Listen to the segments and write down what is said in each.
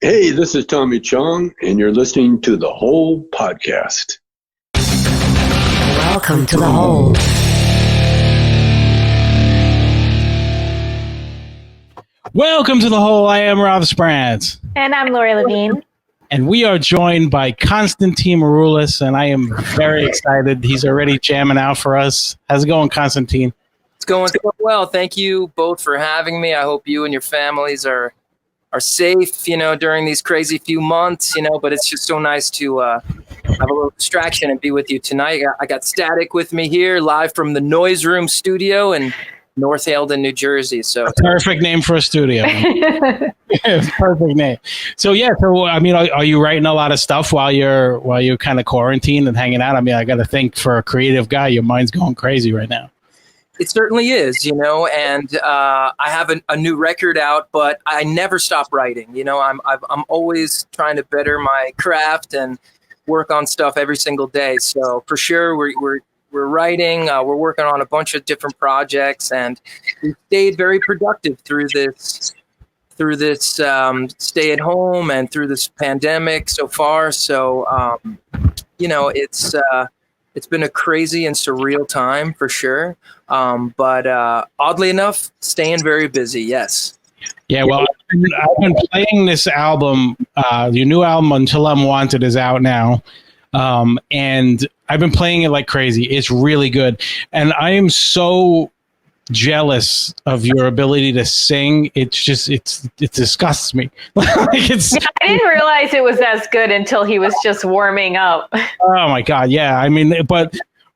Hey, this is Tommy Chong, and you're listening to The Whole Podcast. Welcome to The Whole. Welcome to The Whole. I am Rob Sprantz. And I'm Lori Levine. And we are joined by Constantine Maroulis, and I am very excited. He's already jamming out for us. How's it going, Constantine? It's going well. Thank you both for having me. I hope you and your families are safe, during these crazy few months, but it's just so nice to have a little distraction and be with you tonight. I got Static with me here live from the Noise Room studio in North Haledon, New Jersey. So perfect name for a studio. Perfect name. So are you writing a lot of stuff while you're kind of quarantined and hanging out? I mean, I got to think, for a creative guy, your mind's going crazy right now. It certainly is, and I have a new record out, but I never stop writing. I'm always trying to better my craft and work on stuff every single day. So for sure, we're writing. We're working on a bunch of different projects, and we've stayed very productive through this stay at home and through this pandemic so far. So it's been a crazy and surreal time for sure. But oddly enough, staying very busy. Yes. Yeah. Well, I've been playing this album. Your new album, Until I'm Wanted, is out now. And I've been playing it like crazy. It's really good. And I am so jealous of your ability to sing. It disgusts me. I didn't realize it was as good until he was just warming up. Oh my God. Yeah. I mean, but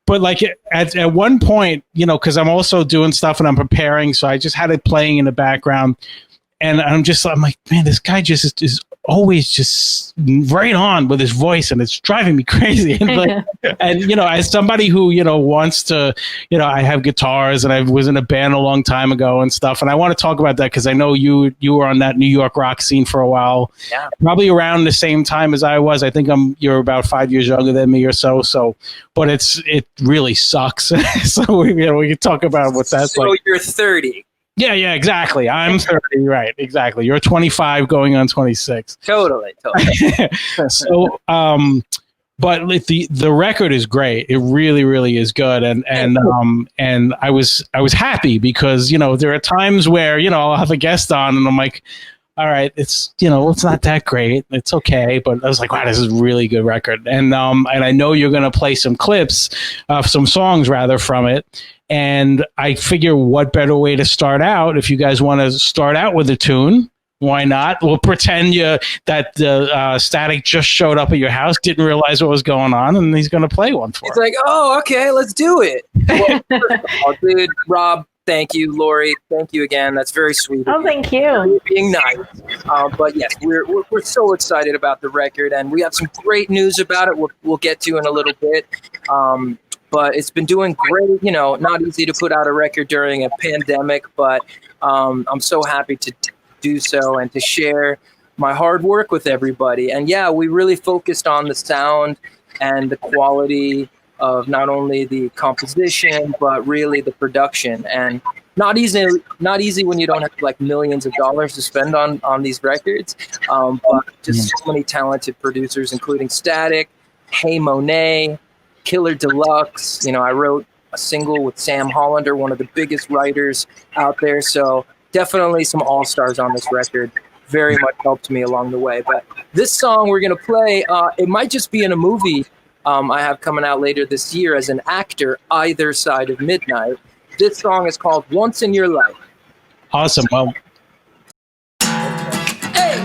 like at one point, cause I'm also doing stuff and I'm preparing. So I just had it playing in the background, and I'm like, man, this guy just is always just right on with his voice, and it's driving me crazy. And as somebody who, wants to, I have guitars and I was in a band a long time ago and stuff. And I want to talk about that because I know you were on that New York rock scene for a while, probably around the same time as I was. I think you're about 5 years younger than me or so. So, but it really sucks. So we can talk about what that's like. So you're 30. Yeah, exactly. I'm 30, right? Exactly. You're 25 going on 26. Totally. So, but the record is great. It really, really is good. And I was happy because, there are times where, I'll have a guest on and I'm like, all right, it's, it's not that great. It's okay. But I was like, wow, this is a really good record. And I know you're going to play some clips, some songs rather, from it. And I figure, what better way to start out? If you guys want to start out with a tune, why not? We'll pretend that Static just showed up at your house, didn't realize what was going on, and he's going to play one for us. It's like, oh, okay, let's do it. Well, first of all, dude, Rob, thank you. Lori, thank you again. That's very sweet. Oh, thank you. You're being nice. But yes, we're so excited about the record, and we have some great news about it. We'll get to in a little bit. But it's been doing great. Not easy to put out a record during a pandemic, but I'm so happy to do so and to share my hard work with everybody. And yeah, we really focused on the sound and the quality of not only the composition, but really the production. And not easy when you don't have like millions of dollars to spend on these records. But just so many talented producers, including Static, Hey Monet, Killer Deluxe. I wrote a single with Sam Hollander, one of the biggest writers out there. So definitely some all-stars on this record. Very much helped me along the way. But this song we're going to play, it might just be in a movie I have coming out later this year as an actor, Either Side of Midnight. This song is called Once in Your Life. Awesome. Well, hey,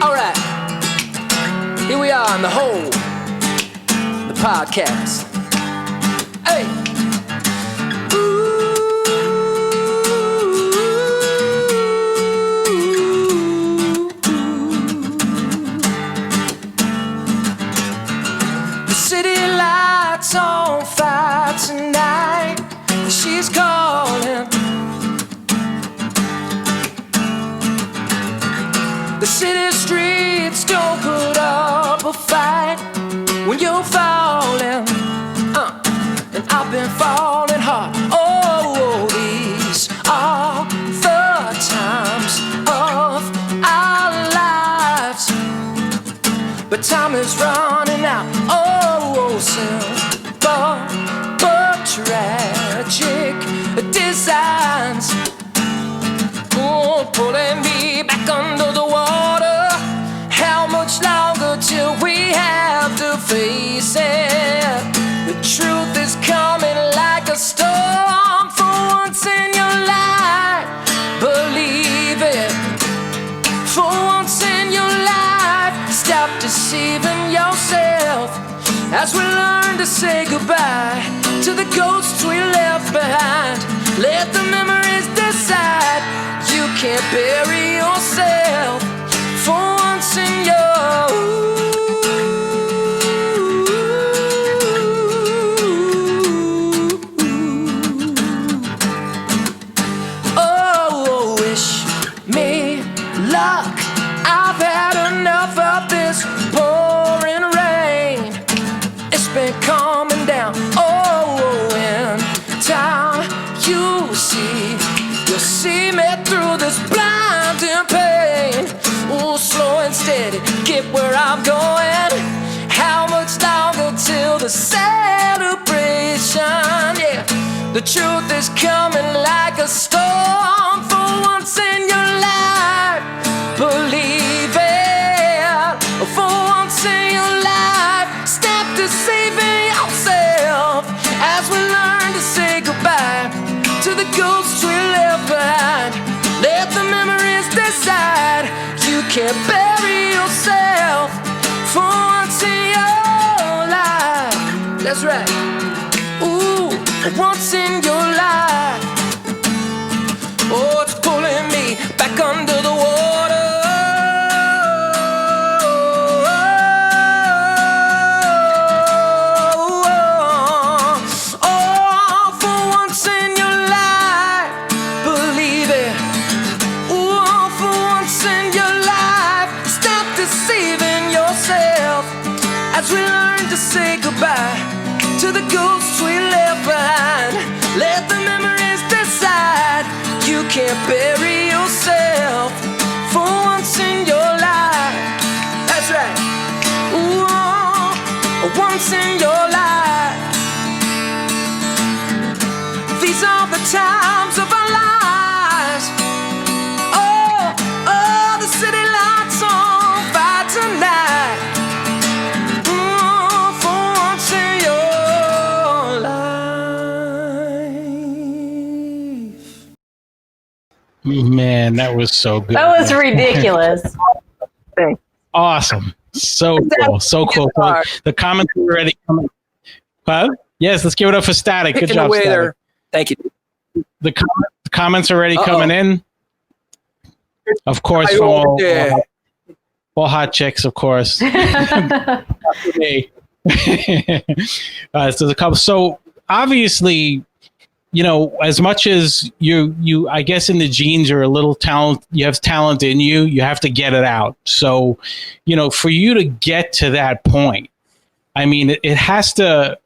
all right. Here we are on The Whole, the podcast. Hey. The city lights on fire tonight. She's calling. The city streets don't put up a fight when you're falling. And I've been falling hard. Oh, these are the times of our lives. time is running out. Oh, simple but tragic designs. Oh, pulling me back under the water. How much longer till we have to face it? The truth is coming like a storm for once in your life. Believe it. For once in your life, stop deceiving yourself as we learn to say goodbye to the ghosts we left behind. Let the memories decide. You can't bury yourself for once in your oh, wish me luck. I've had enough of this pouring rain. It's been coming down. Oh, in time you'll see me through this blinding pain. Oh, slow and steady, get where I'm going. How much longer till the celebration? Yeah, the truth is coming like a storm for once in your life. Believe it. For once in your life, stop deceiving yourself as we learn to say goodbye to the ghosts we left behind. Let the memories decide. You can't bury yourself for once in your life. That's right. Ooh, once in your life. Oh, it's pulling me back under the water. Oh, for once in your life, believe it. Oh, for once in your life, stop deceiving yourself as we learn to say goodbye to the ghosts we left behind. Let the memories decide. You can't bury yourself for once in your life. That's right. Ooh, once in your life. These are the times of our lives. Oh, oh, the city lights on fire tonight. Ooh, for once in your life. Man, that was so good. That was ridiculous. Awesome. So cool. So cool. The comments are already coming. Huh? Yes, let's give it up for Static. Good job, Static. There. Thank you. The comments are already coming in. Of course, from all hot chicks, of course. So there's a couple. So obviously, you know, as much as you, I guess in the genes, you're a little talent. You have talent in you. You have to get it out. So, you know, for you to get to that point, I mean, it has to.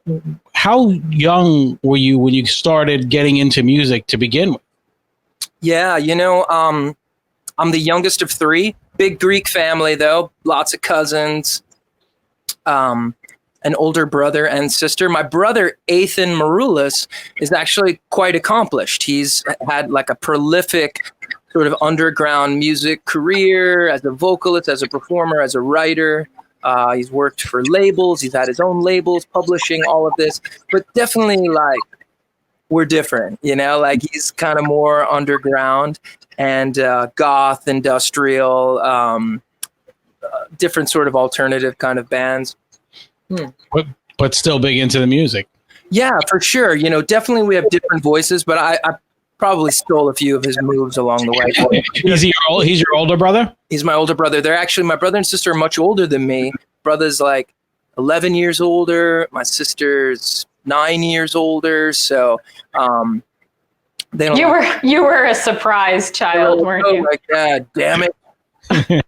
How young were you when you started getting into music to begin with? Yeah, you know, I'm the youngest of three. Big Greek family, though. Lots of cousins. An older brother and sister. My brother, Steven Maroulis, is actually quite accomplished. He's had like a prolific sort of underground music career as a vocalist, as a performer, as a writer. He's worked for labels. He's had his own labels, publishing all of this. But definitely, like, we're different, you know? Like, he's kind of more underground and goth, industrial, different sort of alternative kind of bands. But still big into the music. Yeah, for sure. You know, definitely we have different voices, but I probably stole a few of his moves along the way. He's your older brother? He's my older brother. They're actually, my brother and sister are much older than me. Brother's like 11 years older. My sister's 9 years older. So they don't. You were a surprise child, weren't you? Like, God damn it. That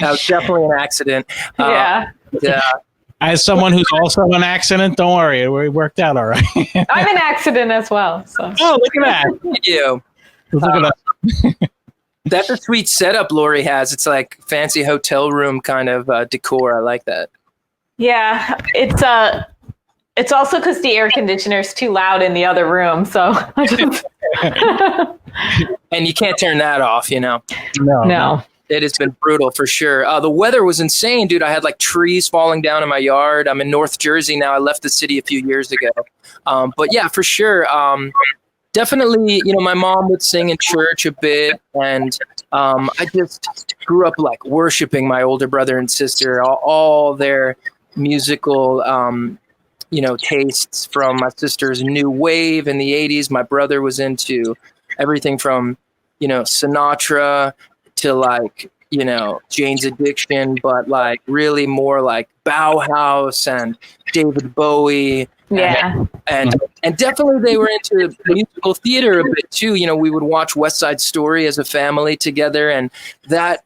was definitely an accident. Yeah. As someone who's also an accident, don't worry, it worked out all right. I'm an accident as well. So. Oh, look at that! Thank you. Look at that. That's a sweet setup Lori has. It's like fancy hotel room kind of decor. I like that. Yeah, it's also because the air conditioner is too loud in the other room. So and you can't turn that off, you know? No. It has been brutal for sure. The weather was insane, dude. I had like trees falling down in my yard. I'm in North Jersey now. I left the city a few years ago. But yeah, for sure. Definitely, you know, my mom would sing in church a bit, and I just grew up like worshiping my older brother and sister, all their musical, you know, tastes. From my sister's new wave in the 80s. My brother was into everything from, you know, Sinatra to like, you know, Jane's Addiction, but like really more like Bauhaus and David Bowie. Yeah. And definitely they were into musical theater a bit too. You know, we would watch West Side Story as a family together, and that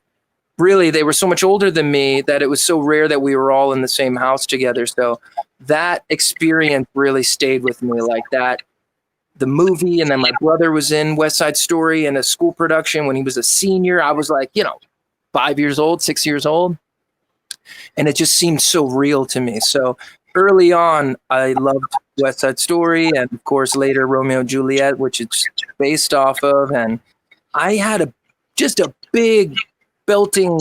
really, they were so much older than me that it was so rare that we were all in the same house together. So that experience really stayed with me, like that. The movie, and then my brother was in West Side Story in a school production when he was a senior. I was like, you know, 5 years old, 6 years old. And it just seemed so real to me. So early on, I loved West Side Story, and of course later Romeo and Juliet, which it's based off of. And I had just a big belting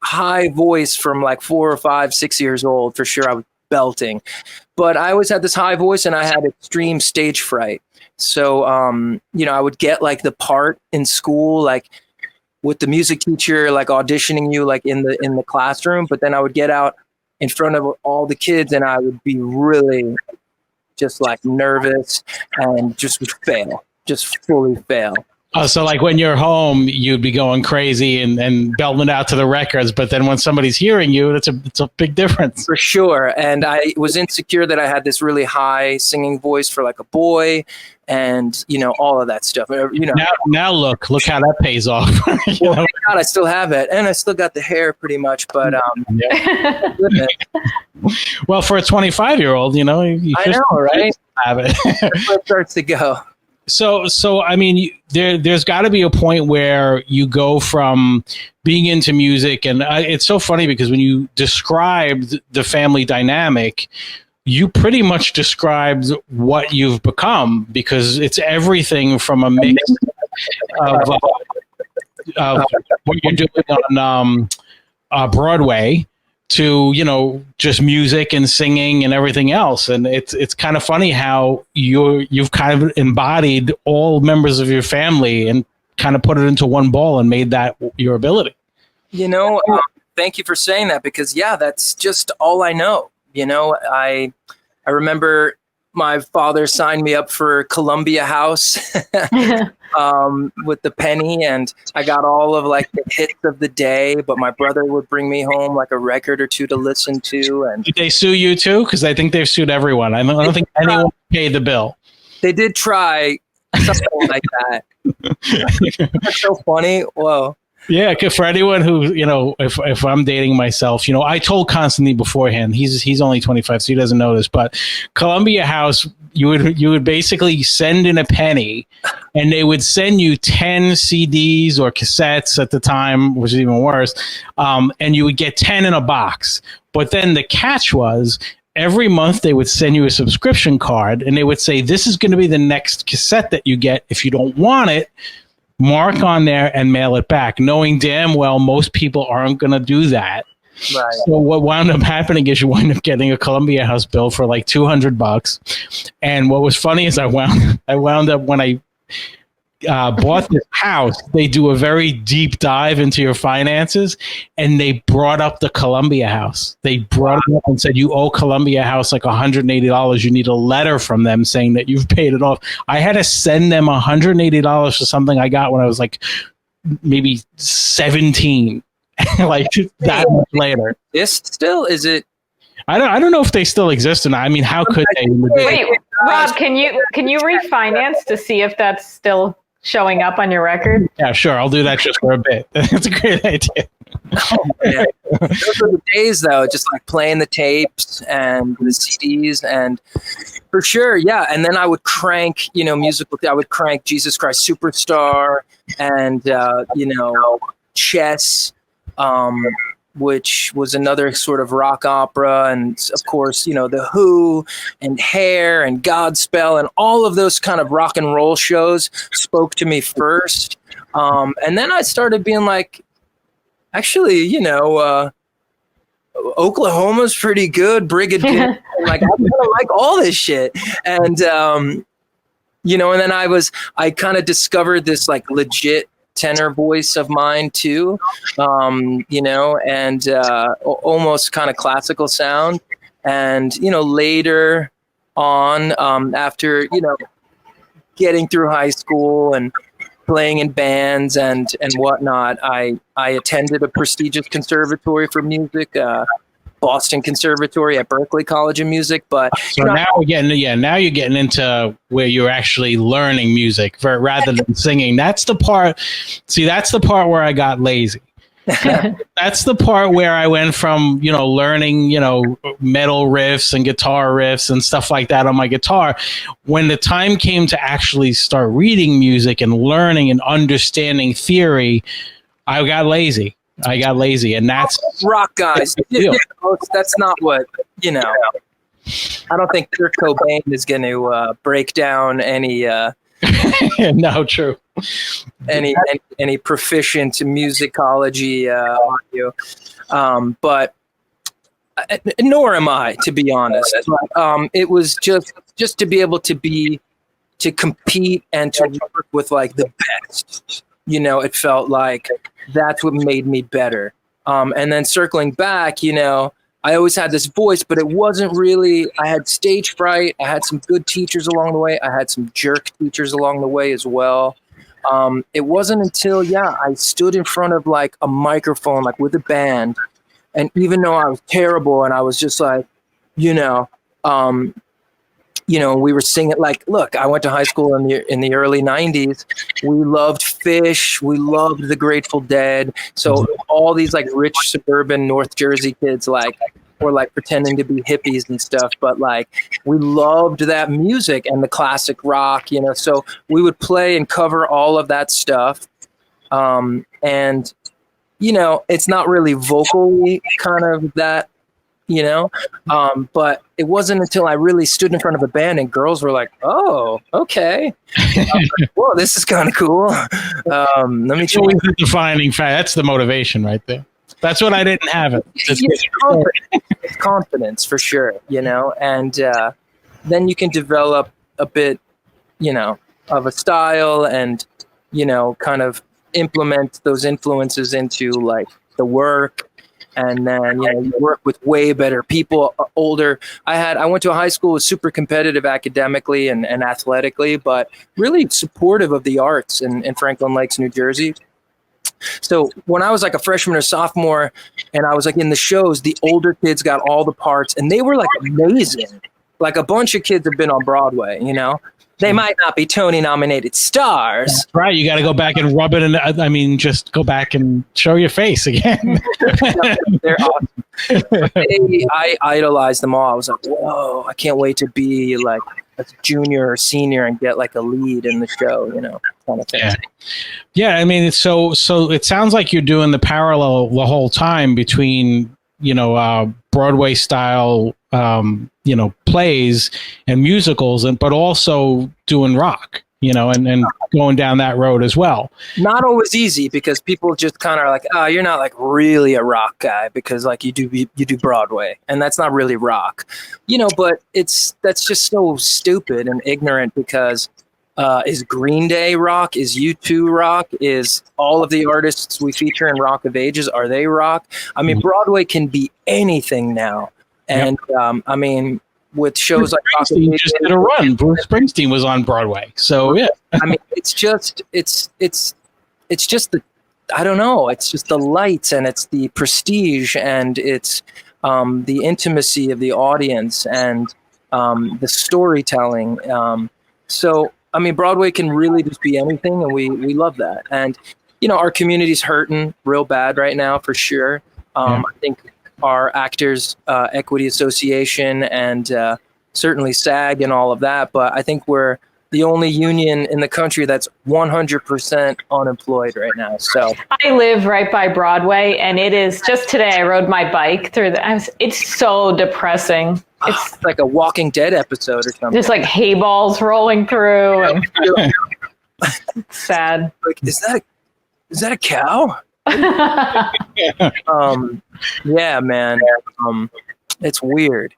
high voice from like 4 or 5, 6 years old. For sure, I was belting. But I always had this high voice, and I had extreme stage fright. So, you know, I would get like the part in school, like with the music teacher, like auditioning you like in the classroom. But then I would get out in front of all the kids, and I would be really just like nervous and just would fail, just fully fail. Oh, so like when you're home, you'd be going crazy and belting out to the records, but then when somebody's hearing you, it's a big difference. For sure. And I was insecure that I had this really high singing voice for like a boy, and you know, all of that stuff. You know, now look how that pays off. Well, thank God I still have it, and I still got the hair pretty much. But well, for a 25-year-old, you know, you I know, right? Have it. That's where it starts to go. So I mean, there's got to be a point where you go from being into music, and it's so funny because when you described the family dynamic, you pretty much described what you've become, because it's everything from a mix of what you're doing on Broadway to, you know, just music and singing and everything else. And it's kind of funny how you've kind of embodied all members of your family and kind of put it into one ball and made that your ability. You know, thank you for saying that, because yeah, that's just all I know. You know, I remember my father signed me up for Columbia House with the penny, and I got all of like the hits of the day, but my brother would bring me home like a record or two to listen to. And did they sue you too? Because I think they've sued everyone. I don't think anyone paid the bill. They did try something like that. That's so funny. Whoa. Yeah, for anyone who, you know, if I'm dating myself, you know, I told Constantine beforehand, he's only 25, so he doesn't know this, but Columbia House, you would basically send in a penny, and they would send you 10 CDs or cassettes at the time, which is even worse, and you would get 10 in a box. But then the catch was, every month they would send you a subscription card, and they would say, this is going to be the next cassette that you get. If you don't want it, mark on there and mail it back, knowing damn well most people aren't going to do that. Right. So what wound up happening is you wind up getting a Columbia House bill for like $200. And what was funny is I wound up when I bought this house, they do a very deep dive into your finances, and they brought up the Columbia House. They brought it up and said, you owe Columbia House like $180. You need a letter from them saying that you've paid it off. I had to send them $180 for something I got when I was like maybe 17. Like that much later. This still is it? I don't know if they still exist or not. I mean, how could they? Wait, Rob, can you refinance to see if that's still showing up on your record? Yeah, sure. I'll do that just for a bit. That's a great idea. Oh, man. Those are the days, though, just like playing the tapes and the CDs. And For sure, yeah. And then I would crank, musical. I would crank Jesus Christ Superstar and Chess, which was another sort of rock opera, and of course, The Who and Hair and Godspell and all of those kind of rock and roll shows spoke to me first. And then I started being like, actually, Oklahoma's pretty good. Brigadier, like I kind of like all this shit, and and then I kind of discovered this like legit tenor voice of mine too, and almost kind of classical sound, and later on, after getting through high school and playing in bands and whatnot, I attended a prestigious conservatory for music, Boston Conservatory at Berklee College of Music. But so now you're getting into where you're actually learning music rather than singing. That's the part. See, that's the part where I got lazy. That's the part where I went from, learning, metal riffs and guitar riffs and stuff like that on my guitar. When the time came to actually start reading music and learning and understanding theory, I got lazy. And that's rock guys. That's not what, I don't think Kurt Cobain is going to break down any no, true. Any proficient musicology on you, but nor am I, to be honest. It was just to be able to compete and to work with like the best. It felt like that's what made me better. And then circling back, I always had this voice, but it wasn't really, I had stage fright. I had some good teachers along the way. I had some jerk teachers along the way as well. It wasn't until, I stood in front of like a microphone, like with a band. And even though I was terrible and I was just like, we were singing, like, look, I went to high school in the early 90s. We loved Fish. We loved the Grateful Dead. So all these like rich suburban North Jersey kids were like pretending to be hippies and stuff. But like we loved that music and the classic rock, so we would play and cover all of that stuff. And, it's not really vocally kind of that, but it wasn't until I really stood in front of a band and girls were like, oh, okay. Whoa, this is kind of cool. Let me show you. The defining fact. That's the motivation right there. That's what I didn't have. It's confidence for sure, and then you can develop a bit, of a style and, kind of implement those influences into like the work. And then, you work with way better people, older. I went to a high school that was super competitive academically and athletically, but really supportive of the arts in Franklin Lakes, New Jersey. So when I was like a freshman or sophomore and I was like in the shows, the older kids got all the parts and they were like amazing. Like a bunch of kids have been on Broadway, They might not be Tony nominated stars. That's right. You got to go back and rub it in. I mean, just go back and show your face again. They're awesome. I idolized them all. I was like, whoa, I can't wait to be like a junior or senior and get like a lead in the show, kind of thing. Yeah. I mean, it's so it sounds like you're doing the parallel the whole time between, Broadway style, plays and musicals, but also doing rock, and going down that road as well. Not always easy because people just kind of are like, oh, you're not like really a rock guy because like you do Broadway and that's not really rock, but that's just so stupid and ignorant because is Green Day rock? Is U2 rock? Is all of the artists we feature in Rock of Ages, are they rock? I mean, Broadway can be anything now. And I mean, with shows like Rock of Ages, just did a run. Bruce Springsteen was on Broadway. So yeah. I mean, it's just the, I don't know. It's just the lights and it's the prestige and it's the intimacy of the audience and the storytelling. So, I mean, Broadway can really just be anything, and we love that. And, our community's hurting real bad right now, for sure. I think our Actors Equity Association and certainly SAG and all of that. But I think we're the only union in the country that's 100% unemployed right now. So I live right by Broadway, and it is just today I rode my bike through it's so depressing. It's like a Walking Dead episode or something. Just like hay balls rolling through, and it's sad. Like, is that a cow? Yeah, man. It's weird.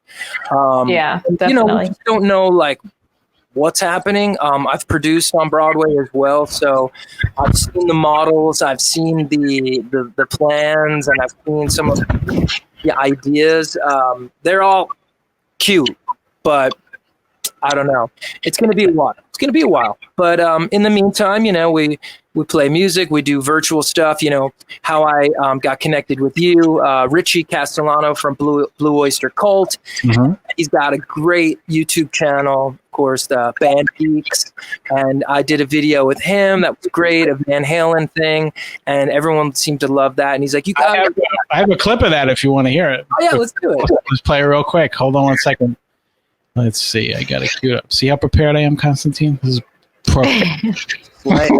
Yeah, definitely. You know, we just don't know like what's happening. I've produced on Broadway as well, so I've seen the models, I've seen the plans, and I've seen some of the ideas. They're all cute, but I don't know. It's going to be a while. But in the meantime, you know, we play music, we do virtual stuff. You know, how I got connected with you, Richie Castellano from Blue Oyster Cult. Mm-hmm. He's got a great YouTube channel, of course, the Band Geeks. And I did a video with him that was great, a Van Halen thing, and everyone seemed to love that. And he's like, I have a clip of that if you want to hear it. Oh, yeah, let's do it. Let's play it real quick. Hold on 1 second. Let's see. I got it queued up. See how prepared I am, Constantine? This is perfect. Right.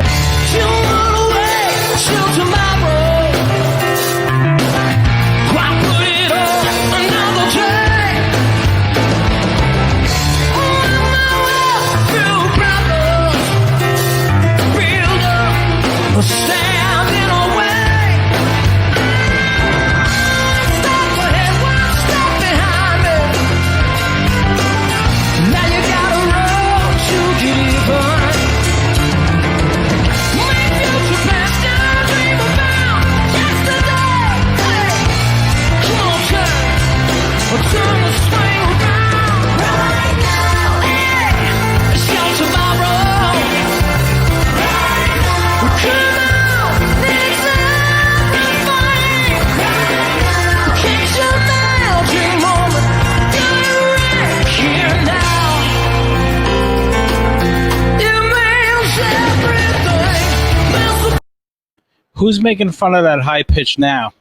Who's making fun of that high pitch now?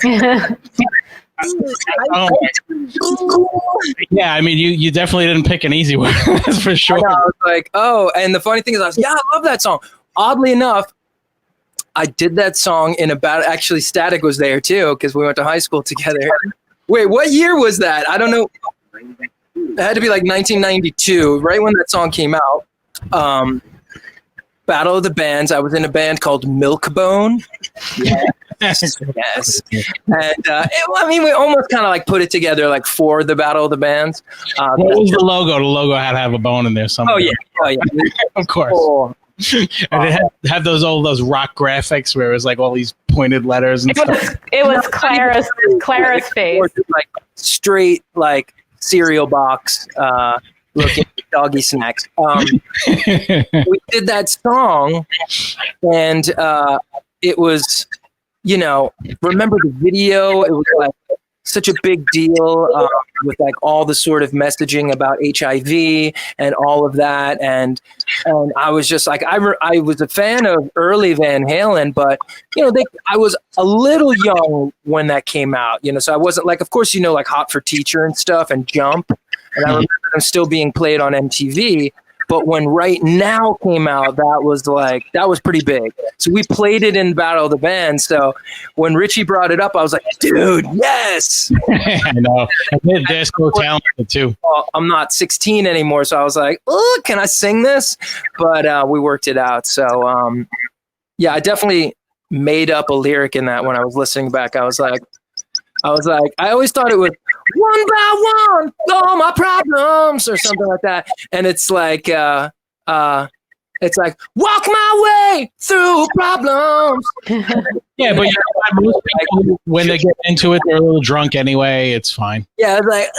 Yeah, I mean, you definitely didn't pick an easy one. That's for sure. I was like, oh, and the funny thing is, I love that song. Oddly enough, I did that song in about, actually Static was there too, because we went to high school together. Wait, what year was that? I don't know. It had to be like 1992, right when that song came out. Battle of the Bands. I was in a band called Milkbone. Yes. And I mean, we almost kind of like put it together like for the Battle of the Bands. What was the logo? The logo had to have a bone in there somewhere. Oh yeah. Of course. Oh. And it had those rock graphics where it was like all these pointed letters and stuff. It was Clara's face. Like straight like cereal box looking doggy snacks. We did that song, and it was, you know, remember the video? It was like such a big deal with like all the sort of messaging about HIV and all of that, and I was just like, I was a fan of early Van Halen, but you know, I was a little young when that came out, you know, so I wasn't like, of course, you know, like Hot for Teacher and stuff and Jump. And I remember them still being played on MTV. But when Right Now came out, that was pretty big. So we played it in Battle of the Bands. So when Richie brought it up, I was like, dude, yes. I know. They're so talented too. Well, I'm not 16 anymore. So I was like, oh, can I sing this? But we worked it out. So, yeah, I definitely made up a lyric in that when I was listening back. I was like, I always thought it was one by one, all my problems or something like that. And it's like, walk my way through problems. Yeah, but you know, most people, when they get into it, they're a little drunk anyway. It's fine. Yeah, it's like,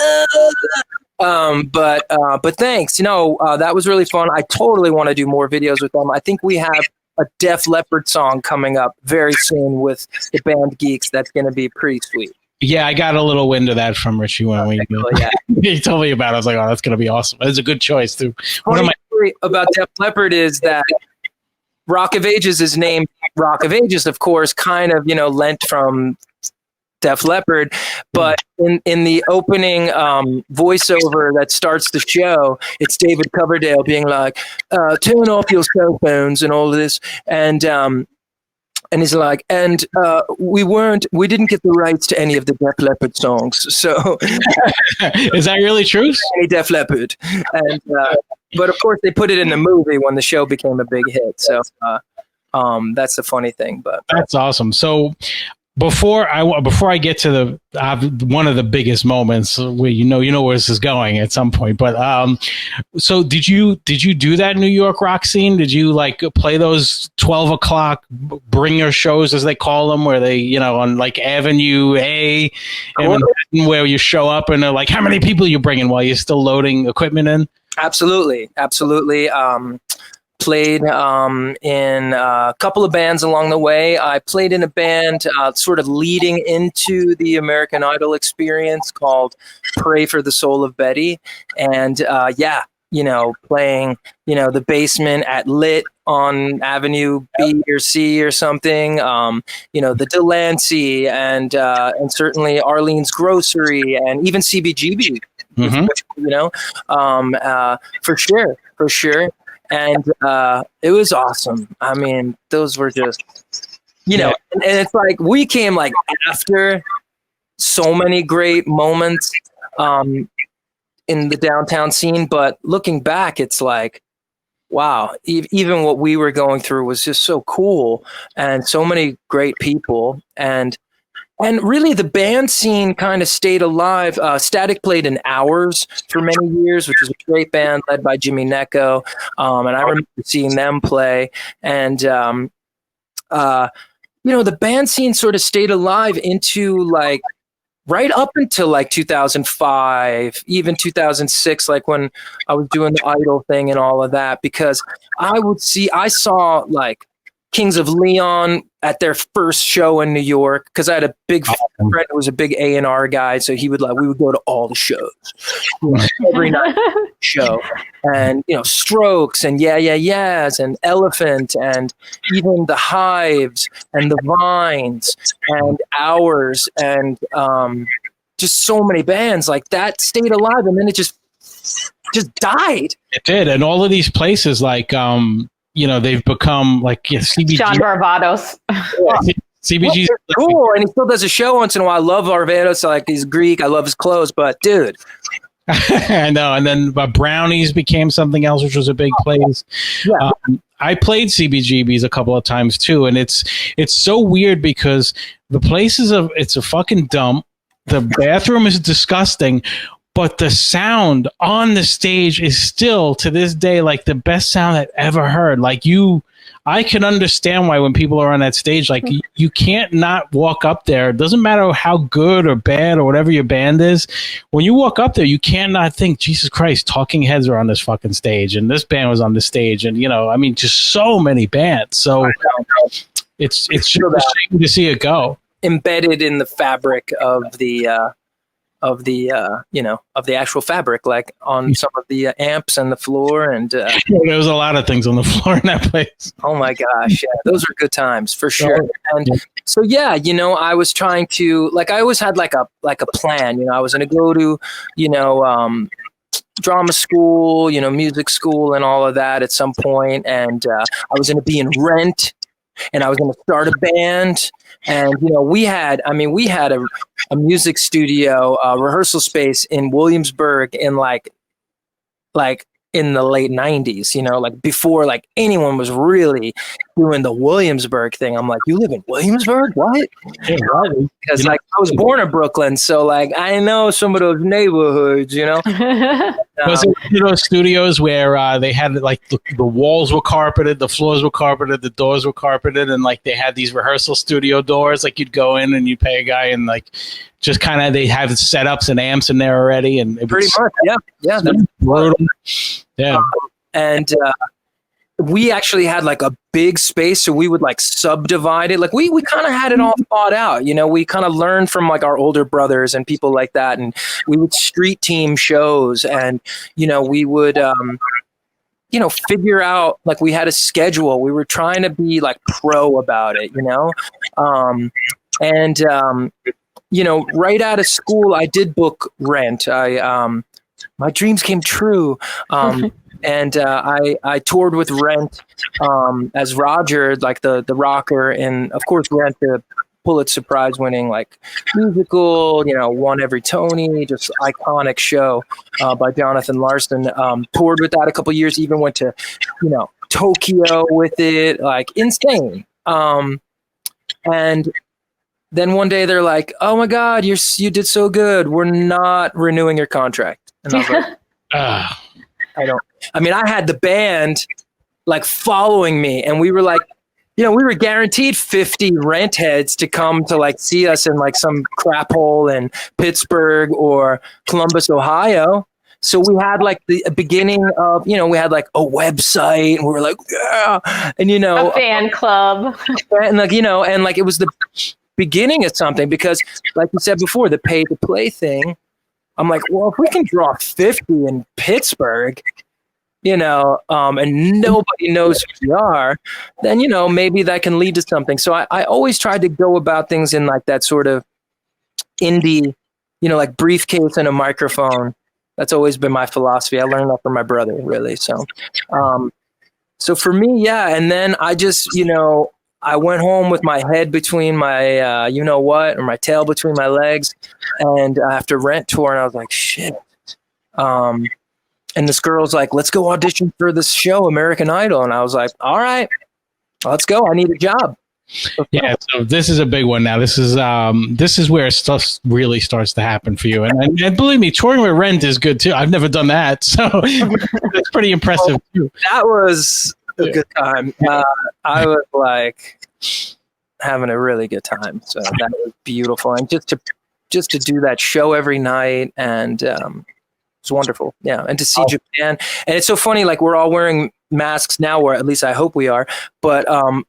but thanks. You know, that was really fun. I totally want to do more videos with them. I think we have a Def Leppard song coming up very soon with the Band Geeks. That's going to be pretty sweet. Yeah, I got a little wind of that from Richie when he told me about it. I was like, oh, that's going to be awesome. It's a good choice, too. One of my story about Def Leppard is that Rock of Ages is named Rock of Ages, of course, kind of, you know, lent from Def Leppard, but in the opening voiceover that starts the show, it's David Coverdale being like, "Turn off your cell phones" and all of this, and he's like, we didn't get the rights to any of the Def Leppard songs, so is that really true? Any Def Leppard, and but of course they put it in the movie when the show became a big hit, so that's the funny thing. But that's awesome. So before I get to the one of the biggest moments where you know where this is going at some point, but so did you do that New York rock scene? Did you like play those 12 o'clock bringer shows as they call them, where they on like Avenue A, and where you show up and they're like, how many people are you bringing while you're still loading equipment in? Absolutely. Played in a couple of bands along the way. I played in a band sort of leading into the American Idol experience called Pray for the Soul of Betty. And playing, the basement at Lit on Avenue B or C or something, the Delancey and certainly Arlene's Grocery and even CBGB, for sure. And it was awesome. I mean, those were just, and it's like we came like after so many great moments in the downtown scene. But looking back, it's like, wow, even what we were going through was just so cool, and so many great people. And really, the band scene kind of stayed alive. Static played in Hours for many years, which was a great band led by Jimmy Necco. And I remember seeing them play. And, the band scene sort of stayed alive into like right up until like 2005, even 2006, like when I was doing the Idol thing and all of that, because I saw like Kings of Leon at their first show in New York, because I had a big friend who was a big A&R guy, so we would go to all the shows, every night show, and Strokes and Yeah Yeahs and Elephant and even the Hives and the Vines and Hours and just so many bands like that stayed alive, and then it just died. It did, and all of these places like they've become like CBG. John Barbados. CBG's cool, and he still does a show once in a while. I love Barbados. Like, he's Greek. I love his clothes, but dude. I know. And then Brownies became something else, which was a big place. Yeah. I played CBGB's a couple of times too, and it's so weird because the place it's a fucking dump. The bathroom is disgusting. But the sound on the stage is still, to this day, like the best sound I've ever heard. Like I can understand why when people are on that stage, like you can't not walk up there. It doesn't matter how good or bad or whatever your band is. When you walk up there, you can't not think, Jesus Christ, Talking Heads are on this fucking stage, and this band was on the stage, and just so many bands. So it's just a shame to see it go. Embedded in the fabric of the actual fabric, like on some of the amps and the floor, and there was a lot of things on the floor in that place. Oh my gosh, yeah, those are good times for sure. And so I was trying to, like, I always had like a plan. I was going to go to drama school, music school, and all of that at some point, and I was going to be in Rent, and I was going to start a band. And, we had a music studio, rehearsal space in Williamsburg in like in the late 90s, like before like anyone was really doing the Williamsburg thing. I'm like, you live in Williamsburg? What? Yeah, right. Because like I was born in Brooklyn, so like I know some of those neighborhoods, Was it those studios where they had like the walls were carpeted, the floors were carpeted, the doors were carpeted, and like they had these rehearsal studio doors, like you'd go in and you pay a guy and like just kind of they have setups and amps in there already, and it pretty much, yeah, that's brutal. Yeah, and we actually had like a big space, so we would like subdivide it. Like we kind of had it all thought out, we kind of learned from like our older brothers and people like that, and we would street team shows, and we would figure out, like, we had a schedule. We were trying to be like pro about it, right out of school, I did book Rent. My dreams came true. And I toured with Rent as Roger, like the rocker, and of course Rent, the Pulitzer Prize winning like musical, won every Tony, just iconic show by Jonathan Larson. Toured with that a couple years, even went to Tokyo with it, like insane. And then one day they're like, "Oh my God, you did so good. We're not renewing your contract." And I was like, I had the band like following me, and we were like, we were guaranteed 50 Rent heads to come to like see us in like some crap hole in Pittsburgh or Columbus, Ohio. So we had like the beginning of, we had like a website, and we were like, yeah, and a fan club, and like, and like it was the beginning of something, because like you said before, the pay to play thing. I'm like, well, if we can draw 50 in Pittsburgh, and nobody knows who we are, then, maybe that can lead to something. So I always tried to go about things in like that sort of indie, like briefcase and a microphone. That's always been my philosophy. I learned that from my brother, really. So, so for me, yeah. And then I just, I went home with my head between my, or my tail between my legs. And after Rent tour, and I was like, shit. And this girl's like, let's go audition for this show, American Idol. And I was like, all right, let's go. I need a job. Yeah, so this is a big one now. This is where stuff really starts to happen for you. And believe me, touring with Rent is good too. I've never done that, so that's pretty impressive too. That was a good time. I was like having a really good time. So that was beautiful, and just to do that show every night, and it's wonderful. Yeah, and to see Japan, and it's so funny. Like we're all wearing masks now, or at least I hope we are. But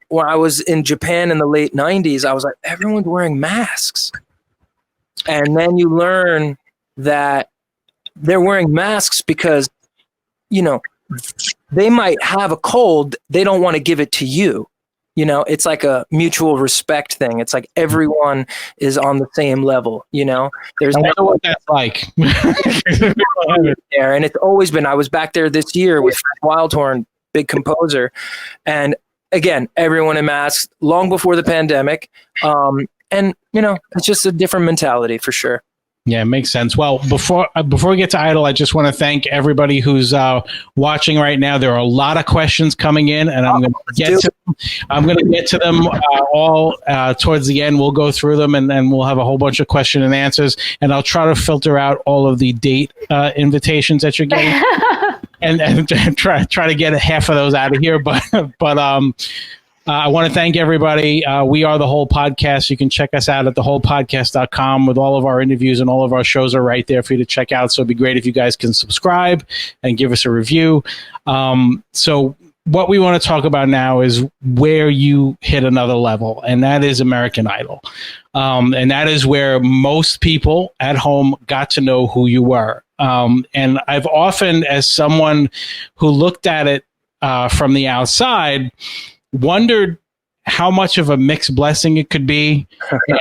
when I was in Japan in the late 90s, I was like, everyone's wearing masks. And then you learn that they're wearing masks because, they might have a cold. They don't want to give it to you. It's like a mutual respect thing. It's like everyone is on the same level, There's I wonder what that's like. there, and it's always been. I was back there this year with Wildhorn, big composer, and again, everyone in masks long before the pandemic. And it's just a different mentality for sure. Yeah, it makes sense. Well, before we get to Idol, I just want to thank everybody who's watching right now. There are a lot of questions coming in, and I'm going to get to them all towards the end. We'll go through them, and then we'll have a whole bunch of question and answers, and I'll try to filter out all of the date invitations that you're getting, and try to get half of those out of here. But I want to thank everybody. We are The Whole Podcast. You can check us out at thewholepodcast.com with all of our interviews, and all of our shows are right there for you to check out. So it'd be great if you guys can subscribe and give us a review. So what we want to talk about now is where you hit another level, and that is American Idol. And that is where most people at home got to know who you were. And I've often, as someone who looked at it from the outside, wondered how much of a mixed blessing it could be,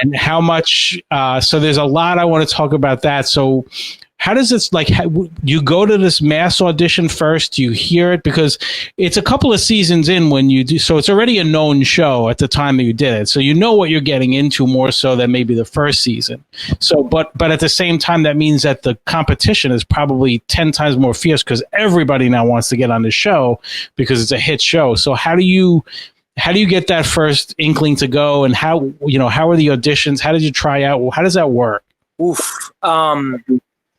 and how much. So there's a lot I want to talk about that. So how does this, like, you go to this mass audition first? You hear it because it's a couple of seasons in when you do. So it's already a known show at the time that you did it. So you know what you're getting into more so than maybe the first season. So, but at the same time, that means that the competition is probably 10 times more fierce because everybody now wants to get on the show because it's a hit show. So how do you get that first inkling to go, and how are the auditions? How did you try out? How does that work? Oof.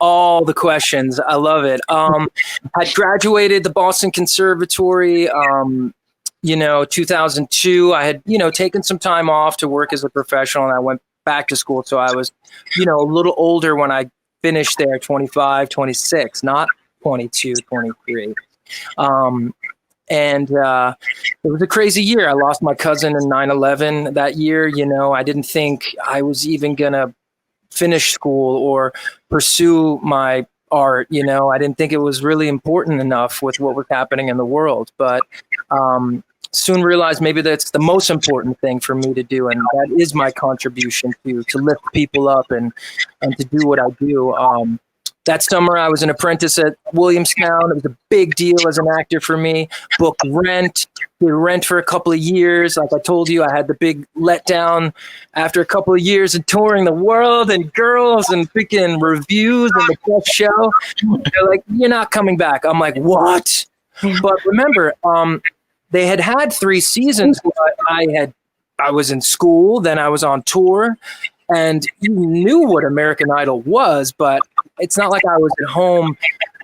All the questions. I love it. I graduated the Boston Conservatory, 2002. I had, taken some time off to work as a professional, and I went back to school. So I was, a little older when I finished there, 25, 26, not 22, 23. And it was a crazy year. I lost my cousin in 9/11 that year. I didn't think I was even going to finish school or pursue my art. I didn't think it was really important enough with what was happening in the world. But soon realized maybe that's the most important thing for me to do, and that is my contribution to lift people up and to do what I do. That summer, I was an apprentice at Williamstown. It was a big deal as an actor for me. Booked Rent. Did Rent for a couple of years. Like I told you, I had the big letdown after a couple of years of touring the world and girls and freaking reviews and the best show. They're like, you're not coming back. I'm like, what? But remember, they had 3 seasons. But I was in school, then I was on tour, and you knew what American Idol was, but it's not like I was at home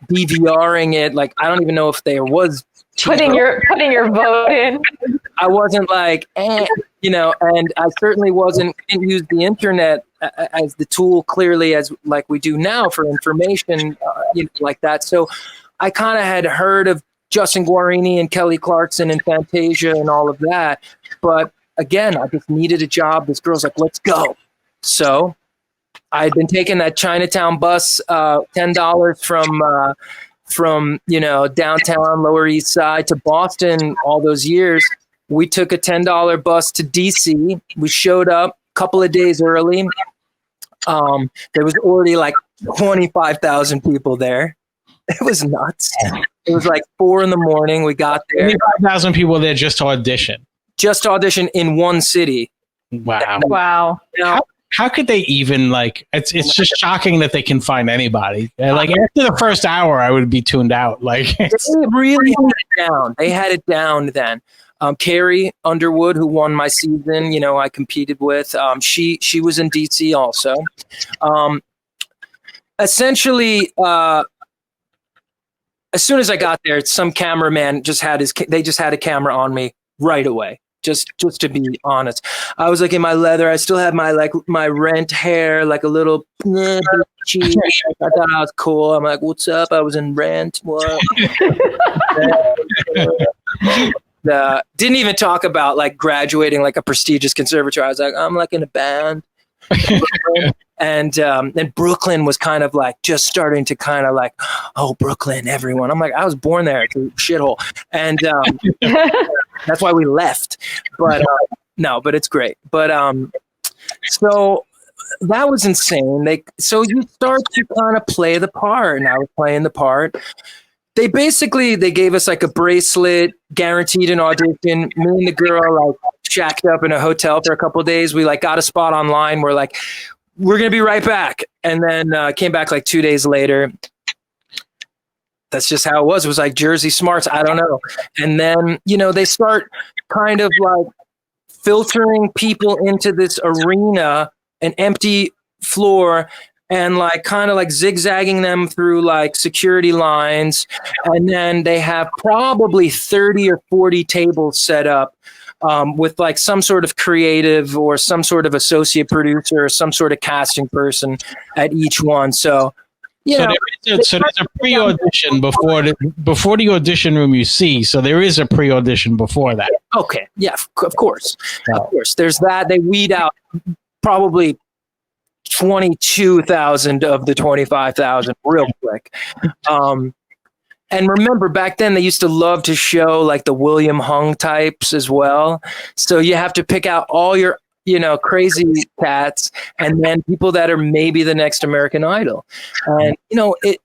DVRing it. Like, I don't even know if there was putting your vote in. I wasn't like, you know, and I certainly didn't use the internet as the tool clearly as like we do now for information, you know, like that. So I kind of had heard of Justin Guarini and Kelly Clarkson and Fantasia and all of that. But again, I just needed a job. This girl's like, let's go. So I had been taking that Chinatown bus, $10 from you know, downtown Lower East Side to Boston all those years. We took a $10 bus to DC. We showed up a couple of days early. There was already like 25,000 people there. It was nuts. It was like 4 a.m. We got there. 25,000 people there just to audition. Just to audition in one city. Wow. Wow. Now, How could they even, like, it's just shocking that they can find anybody. Like, after the first hour, I would be tuned out. Like, they really had it down. They had it down then. Carrie Underwood, who won my season, you know, I competed with, she was in DC also. Essentially, as soon as I got there, some cameraman just had a camera on me right away. Just to be honest, I was like in my leather. I still had my Rent hair, like a little cheek. I thought I was cool. I'm like, what's up? I was in Rent. What? Didn't even talk about like graduating like a prestigious conservatory. I was like, I'm like in a band. And then Brooklyn was kind of like just starting to kind of like, oh, Brooklyn, everyone. I'm like, I was born there. It's a shithole. And that's why we left. But no, but it's great. But so that was insane. So you start to kind of play the part, and I was playing the part. They gave us like a bracelet, guaranteed an audition. Me and the girl like shacked up in a hotel for a couple of days. We like got a spot online. We're like, we're going to be right back. And then came back like 2 days later. That's just how it was. It was like Jersey Smarts. I don't know. And then, you know, they start kind of like filtering people into this arena, an empty floor, and like kind of like zigzagging them through like security lines. And then they have probably 30 or 40 tables set up with like some sort of creative or some sort of associate producer or some sort of casting person at each one. So, you know, there's a pre-audition before the audition room you see. So there is a pre-audition before that. Okay. Yeah, of course. Of course. There's that. They weed out probably 22,000 of the 25,000 real quick. And remember, back then they used to love to show like the William Hung types as well. So you have to pick out all your, you know, crazy cats and then people that are maybe the next American Idol. And, you know, it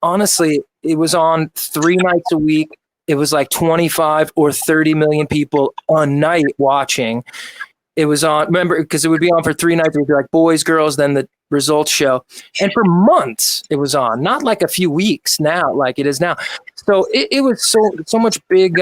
honestly, it was on 3 nights a week. It was like 25 or 30 million people a night watching. It was on, remember, because it would be on for 3 nights. It would be like boys, girls, then the results show. And for months it was on, not like a few weeks now, like it is now. So it was so much big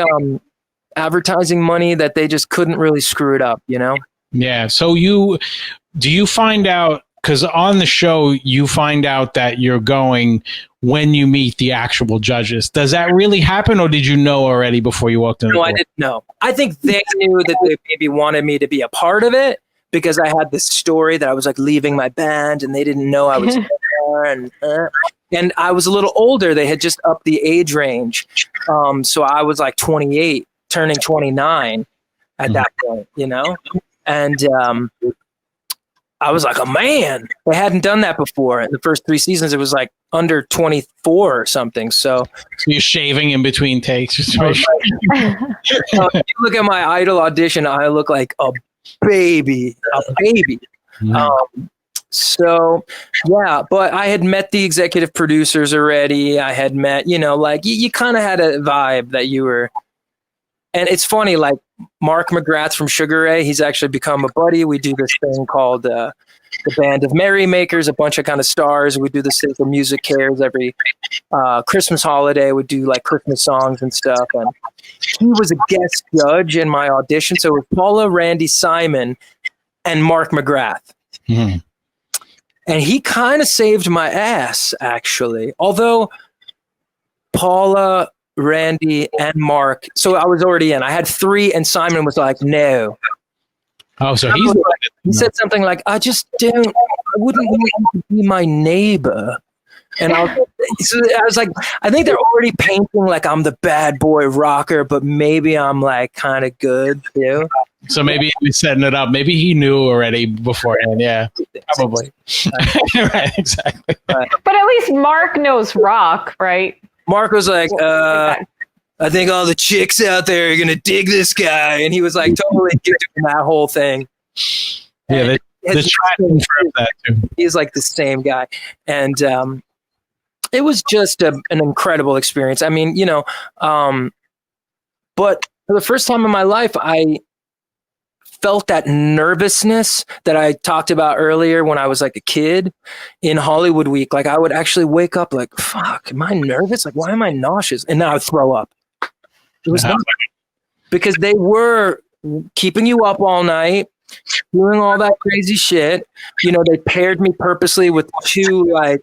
advertising money that they just couldn't really screw it up, you know? Yeah. So do you find out, because on the show, you find out that you're going when you meet the actual judges. Does that really happen, or did you know already before you walked in? No, I didn't know. I think they knew that they maybe wanted me to be a part of it because I had this story that I was like leaving my band and they didn't know I was there. And I was a little older. They had just upped the age range. So I was like 28, turning 29 at that point, you know? And I was like, oh man, they hadn't done that before. In the first 3 seasons, it was like under 24 or something. So you're shaving in between takes. Just if you look at my Idol audition, I look like a baby. So yeah, but I had met the executive producers already. I had met, like you kind of had a vibe that you were. And it's funny, like Mark McGrath from Sugar Ray, he's actually become a buddy. We do this thing called the Band of Merrymakers, a bunch of kind of stars. We do this thing for Music Cares every Christmas holiday. We do like Christmas songs and stuff. And he was a guest judge in my audition. So it was Paula, Randy, Simon, and Mark McGrath. Mm-hmm. And he kind of saved my ass, actually. Although Paula, Randy, and Mark. So I was already in. I had 3, and Simon was like, no. Oh, so he said something like, I wouldn't want you to be my neighbor. And I was like, I think they're already painting like I'm the bad boy rocker, but maybe I'm like kind of good too. So maybe he was setting it up. Maybe he knew already beforehand. Yeah, probably. Right, exactly. But at least Mark knows rock, right? Mark was like, I think all the chicks out there are going to dig this guy. And he was like totally giving that whole thing. Yeah, they tried to confirm that too. He's like the same guy. And it was just an incredible experience. I mean, but for the first time in my life, I felt that nervousness that I talked about earlier when I was like a kid in Hollywood Week. Like I would actually wake up like, fuck, am I nervous? Like, why am I nauseous? And then I would throw up. It was because they were keeping you up all night, doing all that crazy shit. They paired me purposely with 2 like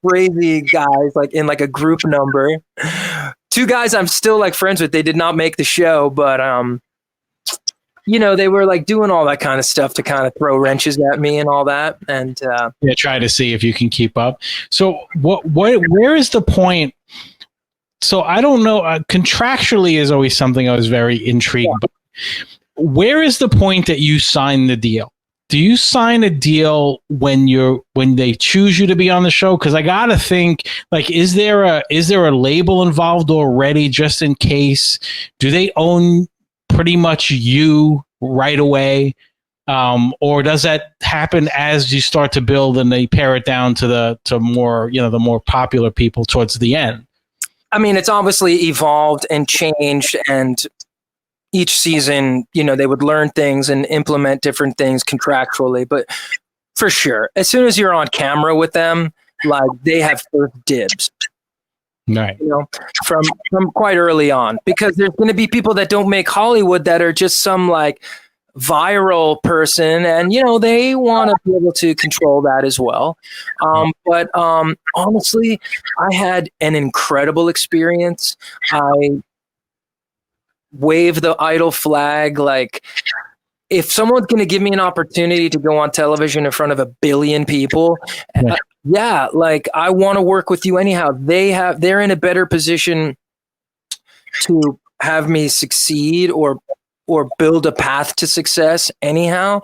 crazy guys, like in like a group number. 2 guys I'm still like friends with. They did not make the show, but they were like doing all that kind of stuff to kind of throw wrenches at me and all that. And try to see if you can keep up. So where is the point? So I don't know. Contractually is always something I was very intrigued by. Where is the point that you sign the deal? Do you sign a deal when they choose you to be on the show? Because I gotta think, like, is there a label involved already just in case? Do they own pretty much you right away, or does that happen as you start to build and they pare it down to the more popular people towards the end? I mean, it's obviously evolved and changed, and each season, they would learn things and implement different things contractually. But for sure, as soon as you're on camera with them, like they have first dibs. Right. From quite early on, because there's going to be people that don't make Hollywood that are just some like viral person, and they want to be able to control that as well. But honestly, I had an incredible experience. I waved the Idol flag. Like, if someone's going to give me an opportunity to go on television in front of 1 billion people, like I want to work with you anyhow. They're in a better position to have me succeed or build a path to success anyhow.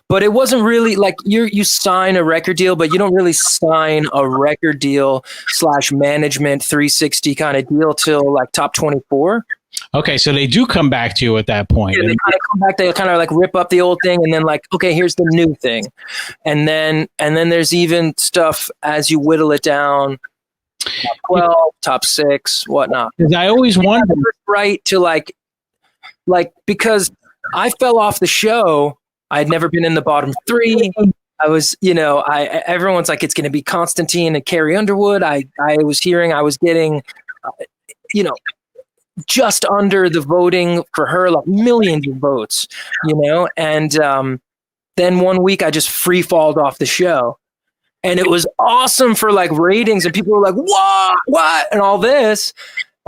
But it wasn't really like you sign a record deal, but you don't really sign a record deal / management 360 kind of deal till like top 24. Okay, so they do come back to you at that point. Yeah, they kind of come back. They kind of like rip up the old thing, and then like, okay, here's the new thing, and then there's even stuff as you whittle it down, top 12, top 6, whatnot. I always wondered, right, to like because I fell off the show. I'd never been in the bottom 3. I was, everyone's like, it's going to be Constantine and Carrie Underwood. I was hearing I was getting, just under the voting for her, like millions of votes, and then one week I just free falled off the show, and it was awesome for like ratings, and people were like, what, and all this.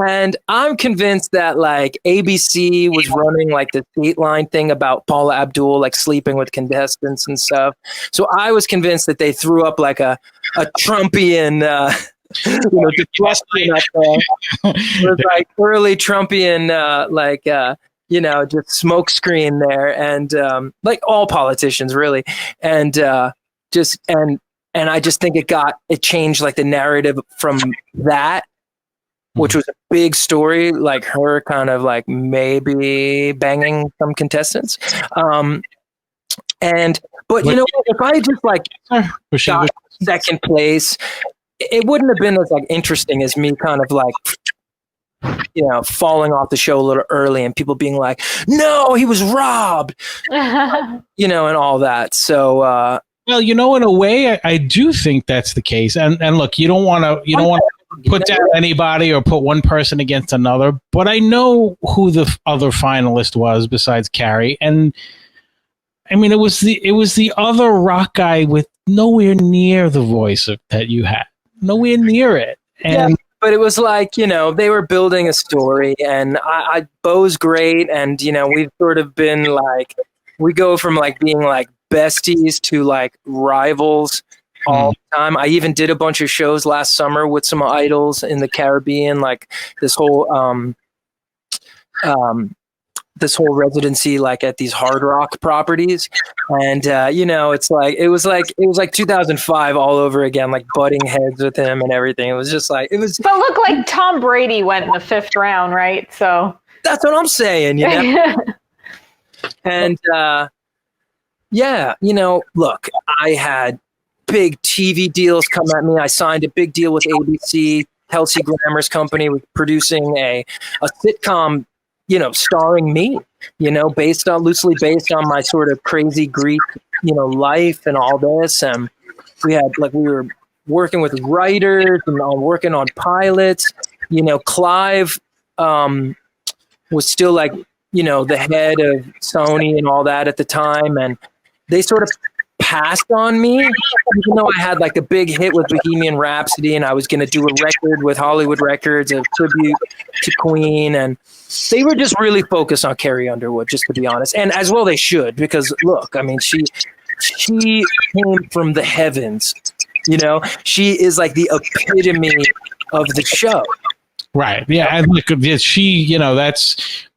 And I'm convinced that like ABC was running like the Dateline thing about Paula Abdul like sleeping with contestants and stuff. So I was convinced that they threw up like a Trumpian it was like early Trumpian just smoke screen there, and like all politicians really, and I just think it changed like the narrative from that, which was a big story, like her kind of like maybe banging some contestants. But you know what, if I just like got second place, it wouldn't have been as like interesting as me kind of like, falling off the show a little early and people being like, no, he was robbed, and all that. So, well, in a way, I do think that's the case. And look, you don't want to put down anybody or put one person against another, but I know who the other finalist was besides Carrie. And I mean, it was the other rock guy with nowhere near the voice that you had, nowhere near it. And but it was like, they were building a story, and Bo's great. And, we've sort of been like, we go from like being like besties to like rivals all the time. I even did a bunch of shows last summer with some idols in the Caribbean, like this whole residency, like at these hard rock properties. And, it was like 2005 all over again, like butting heads with him and everything. It was just like, it was. But look, like Tom Brady went in the 5th round, right? So that's what I'm saying, And, look, I had big TV deals come at me. I signed a big deal with ABC. Kelsey Grammer's company was producing a sitcom, starring me, loosely based on my sort of crazy Greek, life and all this. And we were working with writers and working on pilots. Clive was still like, the head of Sony and all that at the time. And they sort of passed on me, even though I had like a big hit with Bohemian Rhapsody, and I was going to do a record with Hollywood Records, a tribute to Queen. And they were just really focused on Carrie Underwood, just to be honest. And as well they should, because look, I mean, she came from the heavens, she is like the epitome of the show. Right. Yeah. And look, she,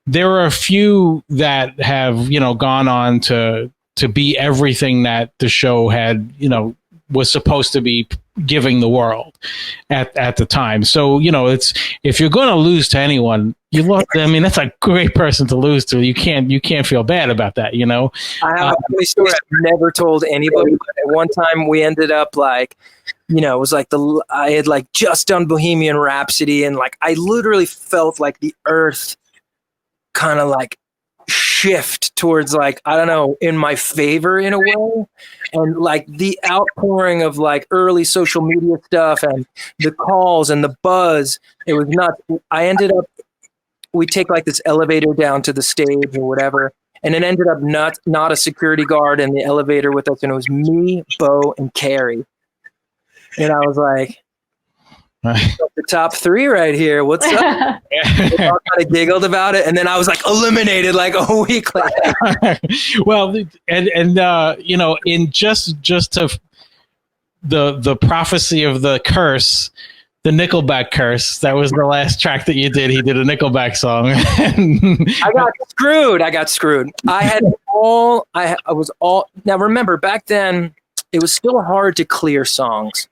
there are a few that have, gone on to be everything that the show had, was supposed to be giving the world at the time. So, it's, if you're going to lose to anyone, you look, I mean, that's a great person to lose to. You can't feel bad about that, I have a funny story I've never told anybody. But at one time we ended up like, it was like I had like just done Bohemian Rhapsody, and like I literally felt like the earth kind of like shift towards like, I don't know, in my favor in a way. And like the outpouring of like early social media stuff and the calls and the buzz, it was nuts. I ended up, we take like this elevator down to the stage or whatever, and it ended up not a security guard in the elevator with us, and it was me, Bo, and Carrie. And I was like, the top 3 right here. What's up? We all kind of giggled about it, and then I was like eliminated like a week later. Well, and in just to the prophecy of the curse, the Nickelback curse. That was the last track that you did. He did a Nickelback song. I got screwed. I was all. Now remember, back then it was still hard to clear songs.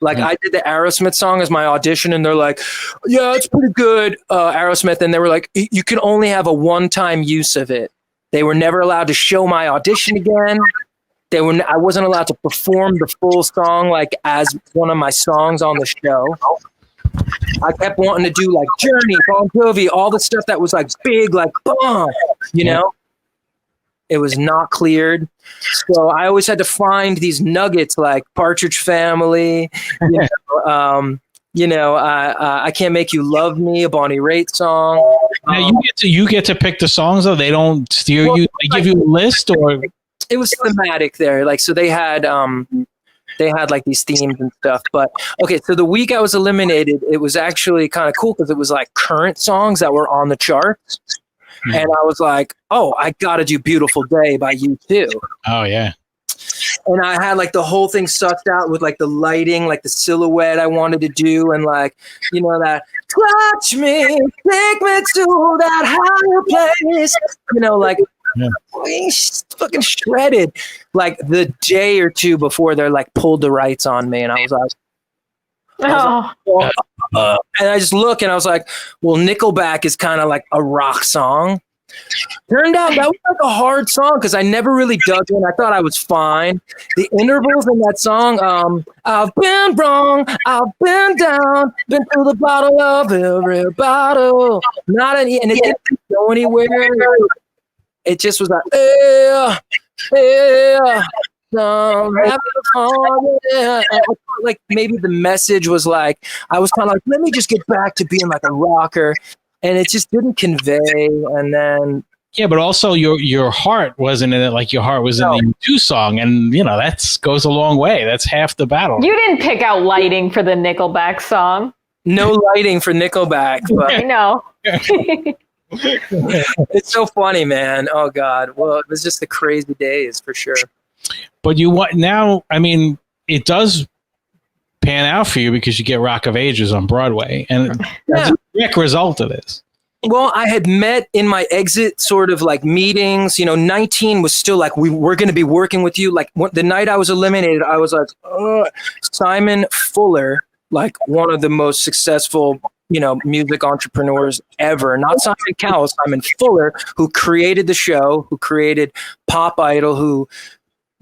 Like I did the Aerosmith song as my audition, and they're like, yeah, it's pretty good, Aerosmith. And they were like, you can only have a one-time use of it. They were never allowed to show my audition again. I wasn't allowed to perform the full song like as one of my songs on the show. I kept wanting to do like Journey, Bon Jovi, all the stuff that was like big, like boom, It was not cleared. So I always had to find these nuggets like Partridge Family, I Can't Make You Love Me, a Bonnie Raitt song. Now you get to pick the songs, though. They don't steer you. They give you a list, or it was thematic there. Like, so they had like these themes and stuff. But okay, so the week I was eliminated, it was actually kind of cool because it was like current songs that were on the charts. And I was like, oh, I got to do Beautiful Day by U2. Oh, yeah. and I had like the whole thing sussed out with like the lighting, like the silhouette I wanted to do, and like, you know, that touch me, take me to that higher place, you know, like fucking shredded, like the day or two before they're like pulled the rights on me, and I was like, and I just look and I was like, well, Nickelback is kind of like a rock song. Turned out that was like a hard song because I never really dug in. I thought I was fine. The intervals in that song, I've been wrong, I've been down, been through the bottle of every bottle. Not any, and it didn't go anywhere. It just was like, like maybe the message was like, I was kind of like, let me just get back to being like a rocker, and it just didn't convey. And then but also your heart wasn't in it, like your heart was in the U2 song, and you know that goes a long way. That's half the battle. You didn't pick out lighting for the Nickelback song. No lighting for Nickelback. But I know. It's so funny, man. Oh God. Well, it was just the crazy days for sure. But you want now, I mean, it does pan out for you because you get Rock of Ages on Broadway, and that's a direct result of this. Well, I had met in my exit sort of like meetings, you know, 19 was still like, we're going to be working with you. Like the night I was eliminated, I was like, Simon Fuller, like one of the most successful, you know, music entrepreneurs ever, not Simon Cowell, Simon Fuller, who created the show, who created Pop Idol, who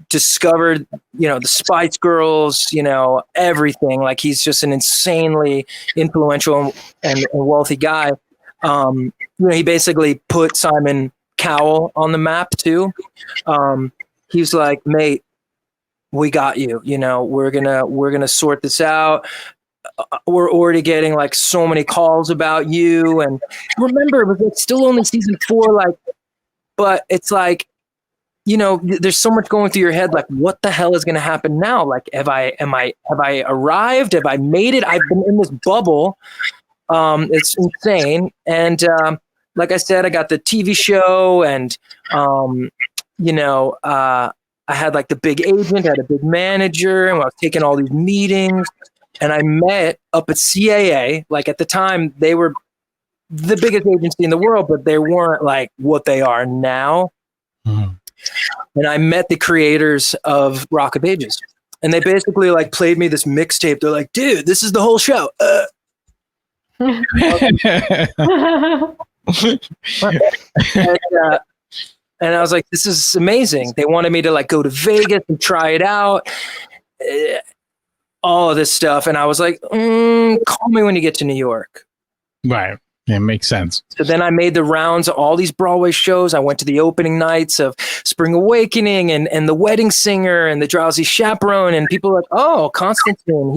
discovered, you know, the Spice Girls, you know, everything. Like he's just an insanely influential and wealthy guy. You know, he basically put Simon Cowell on the map too. He's like, mate, we got you, you know, we're gonna sort this out. We're already getting like so many calls about you. And remember, it was like still only season 4, like, but it's like, you know, there's so much going through your head. Like, what the hell is going to happen now? Like, have I arrived? Have I made it? I've been in this bubble. It's insane. And, like I said, I got the TV show and, you know, I had like the big agent, I had a big manager, and I was taking all these meetings. And I met up at CAA. Like at the time, they were the biggest agency in the world, but they weren't like what they are now. Mm-hmm. And I met the creators of Rock of Ages. And they basically like played me this mixtape. They're like, dude, this is the whole show. And I was like, this is amazing. They wanted me to like go to Vegas and try it out. All of this stuff. And I was like, call me when you get to New York. Right. Yeah, it makes sense. So then I made the rounds of all these Broadway shows. I went to the opening nights of Spring Awakening and The Wedding Singer and The Drowsy Chaperone. And people were like, oh, Constantine,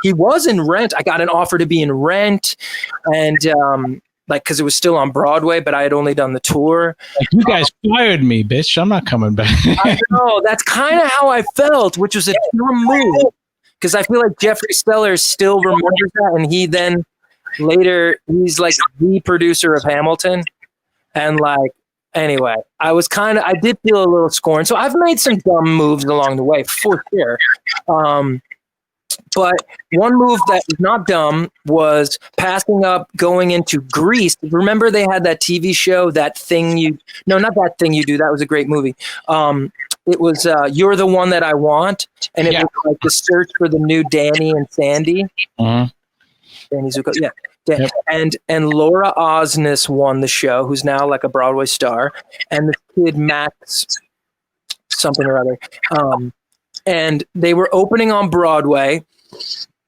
he was in Rent. I got an offer to be in Rent. And like, because it was still on Broadway, but I had only done the tour. Like, you guys fired me, bitch. I'm not coming back. I know. That's kind of how I felt, which was a dumb move. Because I feel like Jeffrey Stellers still remembers that, and he then later he's like the producer of Hamilton, and like anyway, I did feel a little scorned. So I've made some dumb moves along the way for sure. But one move that was not dumb was passing up going into Grease. Remember they had that TV show, Not That Thing You Do. That was a great movie. It was You're the One That I Want, and it was like the search for the new Danny and Sandy. Uh-huh. Danny Zuko, yeah. Yep. And Laura Osnes won the show, who's now like a Broadway star, and the kid Max something or other. And they were opening on Broadway.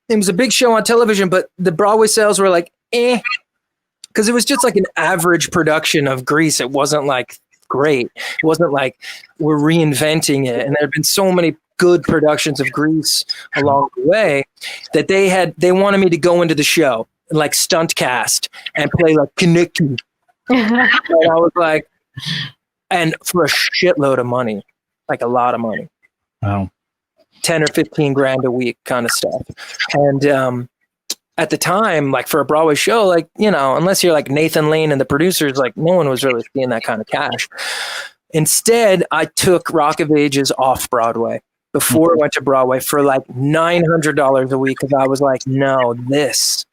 It was a big show on television, but the Broadway sales were like, because it was just like an average production of Grease. It wasn't like great. It wasn't like we're reinventing it. And there have been so many good productions of Grease along the way that they wanted me to go into the show like stunt cast and play like Kaneki. And I was like, and for a shitload of money, like a lot of money. Wow. 10 or 15 grand a week kind of stuff. And at the time, like for a Broadway show, like, you know, unless you're like Nathan Lane and the producers, like no one was really seeing that kind of cash. Instead, I took Rock of Ages off Broadway. before I went to Broadway for like $900 a week because I was like, no, this.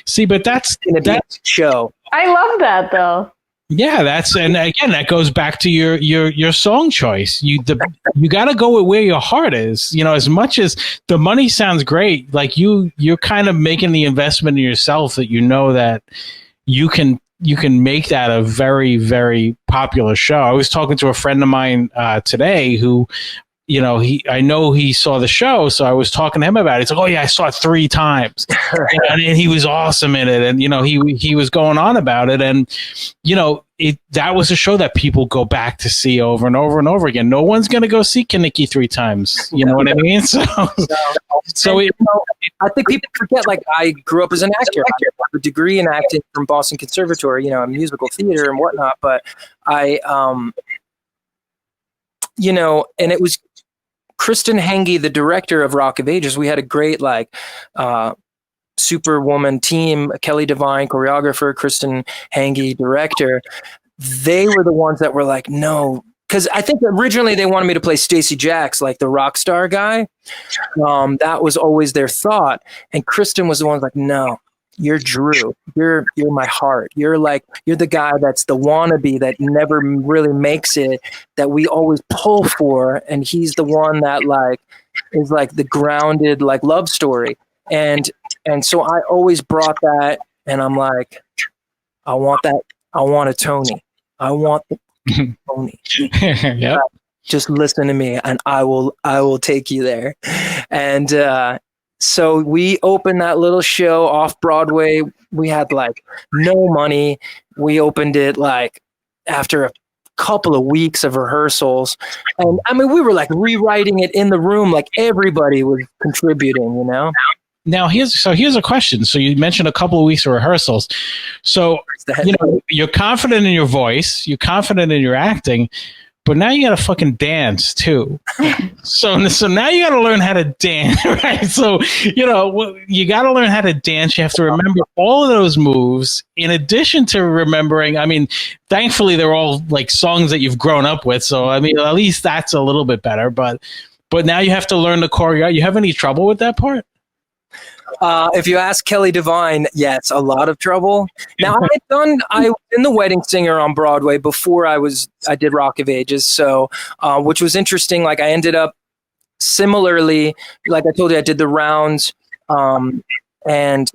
See, but that's gonna be a show. I love that though. Yeah, and again, that goes back to your song choice. You got to go with where your heart is. You know, as much as the money sounds great, like you're kind of making the investment in yourself that you know that you can make that a very, very popular show. I was talking to a friend of mine today who, you know, I know he saw the show, so I was talking to him about it. He's like, "Oh yeah, I saw it 3 times," and he was awesome in it, and you know, he was going on about it, and you know, that was a show that people go back to see over and over and over again. No one's gonna go see Kinnicky 3 times. You know what I mean? So you know, I think people forget. Like, I grew up as an actor. I have a degree in acting from Boston Conservatory. You know, in musical theater and whatnot. But I, you know, and it was Kristen Henge, the director of Rock of Ages. We had a great Superwoman team, Kelly Devine, choreographer, Kristen Henge, director. They were the ones that were like, no, because I think originally they wanted me to play Stacey Jacks, like the rock star guy. That was always their thought. And Kristen was the one like, no, you're Drew. You're my heart. You're the guy that's the wannabe that never really makes it, that we always pull for. And he's the one that like is like the grounded like love story. And so I always brought that, and I'm like, I want that. I want a Tony. I want the Tony. Yep. Just listen to me, and I will take you there. And so we opened that little show off Broadway. We had like no money. We opened it like after a couple of weeks of rehearsals, and I mean, we were like rewriting it in the room. Like everybody was contributing, you know. Now here's a question. So you mentioned a couple of weeks of rehearsals. So you know, you're confident in your voice, you're confident in your acting, but now you got to fucking dance too. So now you got to learn how to dance, right? So you know, you got to learn how to dance. You have to remember all of those moves. In addition to remembering, I mean, thankfully they're all like songs that you've grown up with. So I mean, at least that's a little bit better. But now you have to learn the choreo. You have any trouble with that part? If you ask Kelly Devine, yes, a lot of trouble. Now I was in The Wedding Singer on Broadway before I did Rock of Ages. So, which was interesting. Like I ended up similarly, like I told you, I did the rounds, and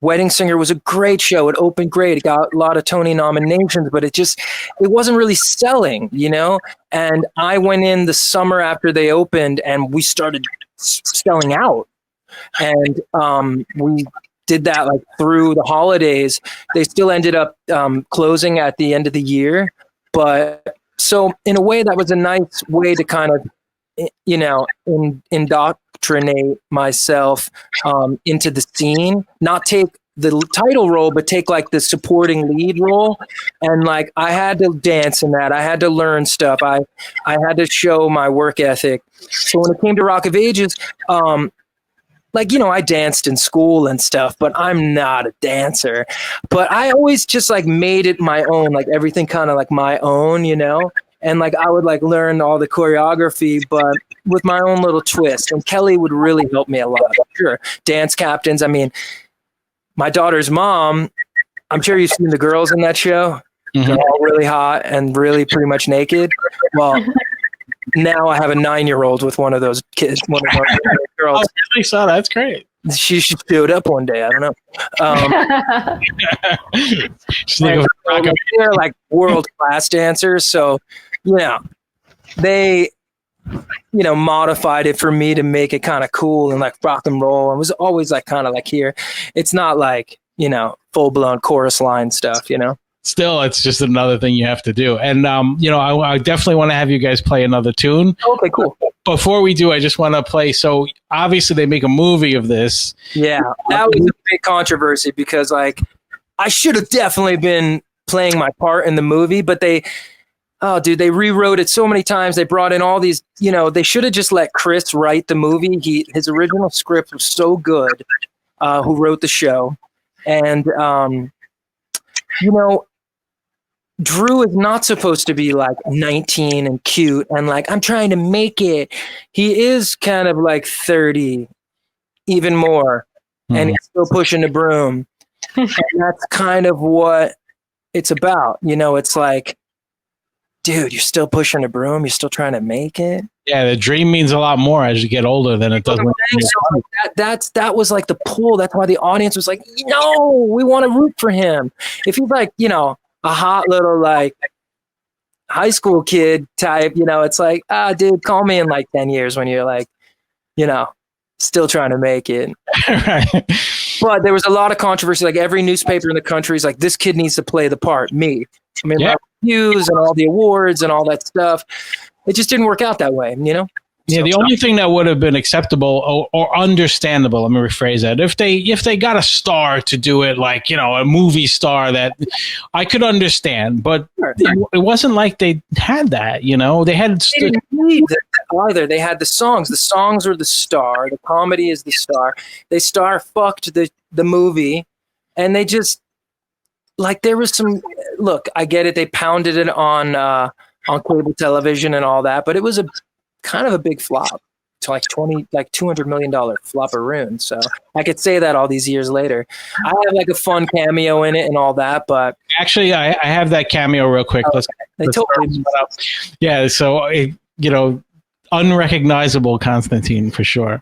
Wedding Singer was a great show. It opened great. It got a lot of Tony nominations, but it wasn't really selling, you know? And I went in the summer after they opened and we started selling out. And we did that like through the holidays. They still ended up closing at the end of the year. But so in a way, that was a nice way to kind of, you know, indoctrinate myself into the scene, not take the title role, but take like the supporting lead role. And like, I had to dance in that. I had to learn stuff. I had to show my work ethic. So when it came to Rock of Ages, like, you know, I danced in school and stuff, but I'm not a dancer. But I always just like made it my own, like everything kind of like my own, you know? And like I would like learn all the choreography, but with my own little twist. And Kelly would really help me a lot. Sure. Dance captains. I mean, my daughter's mom, I'm sure you've seen the girls in that show. Mm-hmm. They're all really hot and really pretty much naked. Well, now I have a 9-year-old with one of those kids, one of those girls. Oh, really? So that's great. She showed up one day. I don't know. They're like world-class dancers. So, you know, they, you know, modified it for me to make it kind of cool and like rock and roll. It was always like kind of like here. It's not like, you know, full-blown chorus line stuff, you know? Still, it's just another thing you have to do. And, you know, I definitely want to have you guys play another tune. Okay, cool. Before we do, I just want to play. So obviously they make a movie of this. Yeah, that was a big controversy because like I should have definitely been playing my part in the movie, but they rewrote it so many times. They brought in all these, you know, they should have just let Chris write the movie. His original script was so good, who wrote the show. And, you know, Drew is not supposed to be like 19 and cute and like, I'm trying to make it. He is kind of like 30, even more, and he's still pushing the broom. And that's kind of what it's about. You know, it's like, dude, you're still pushing a broom. You're still trying to make it. Yeah, the dream means a lot more as you get older than it does. That was like the pull. That's why the audience was like, no, we want to root for him. If he's like, you know, a hot little like high school kid type, you know, it's like, dude, call me in like 10 years when you're like, you know, still trying to make it. Right. But there was a lot of controversy. Like every newspaper in the country is like, this kid needs to play the part. Me. I mean, like views and all the awards and all that stuff. It just didn't work out that way, you know? Yeah, the only thing that would have been acceptable or understandable, let me rephrase that, if they got a star to do it, like, you know, a movie star, that I could understand, but it wasn't like they had that, you know. They didn't need that either. They had the songs. The songs were the star. The comedy is the star. They star fucked the movie, and they just, like, there was some, look, I get it. They pounded it on cable television and all that, but it was a kind of a big flop, to like $200 million flopperoon. So I could say that all these years later. I have like a fun cameo in it and all that, but actually I have that cameo real quick. Okay. Let's yeah. So you know, unrecognizable Constantine for sure.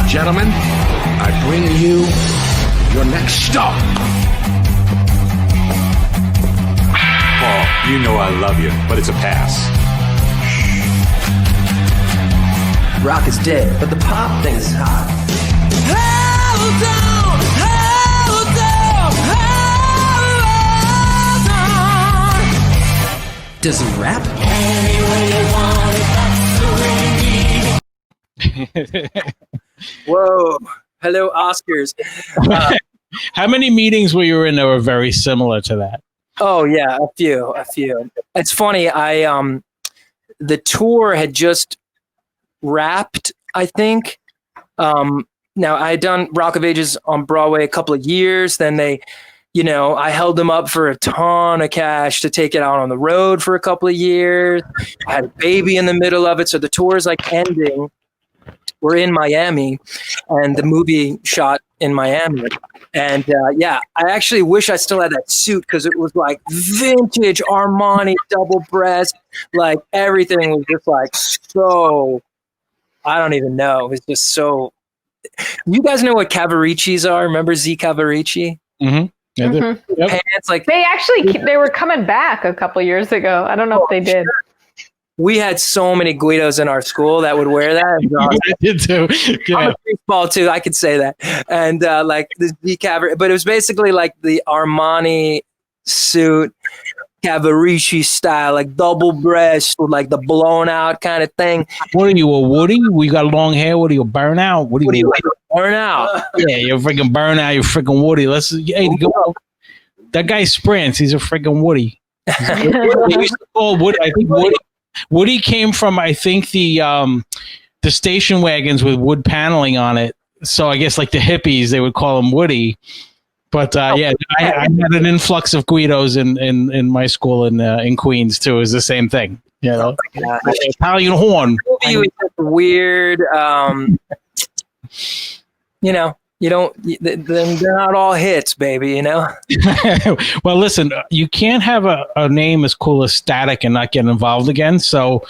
Gentlemen, I bring you your next stop. Paul, you know I love you, but it's a pass. Rock is dead, but the pop thing is hot. Hold on. Does he rap? Whoa. Hello, Oscars. How many meetings were you in that were very similar to that? Oh, yeah, a few. It's funny. The tour had just wrapped, I think. Now I had done Rock of Ages on Broadway a couple of years. Then they, you know, I held them up for a ton of cash to take it out on the road for a couple of years. I had a baby in the middle of it. So the tour is like ending. We're in Miami and the movie shot in Miami. And I actually wish I still had that suit because it was like vintage Armani double breast. Like everything was just like so, I don't even know. It's just so. You guys know what Cavaricis are? Remember Z Cavarici? Mm-hmm. Yeah, Mm-hmm. yep. Pants, like they were coming back a couple years ago. I don't know if they did. We had so many Guidos in our school that would wear that. I did too. Yeah. I'm a baseball too. I could say that. And like the Z Cavarici, but it was basically like the Armani suit. Cavarici style, like double breast with like the blown out kind of thing. What are you, a Woody? We got long hair. What are you, a burnout? What are you, like, burn out? Yeah, you're a freaking burnout. You're freaking Woody. Go. That guy sprints. He's a freaking Woody. They used to call Woody. I think Woody came from, I think, the station wagons with wood paneling on it. So I guess like the hippies, they would call him Woody. But I had an influx of Guidos in my school in Queens too. It was the same thing, you know. Italian horn. Movie was just weird. You know, you don't. They're not all hits, baby. You know. Well, listen, you can't have a name as cool as Static and not get involved again. So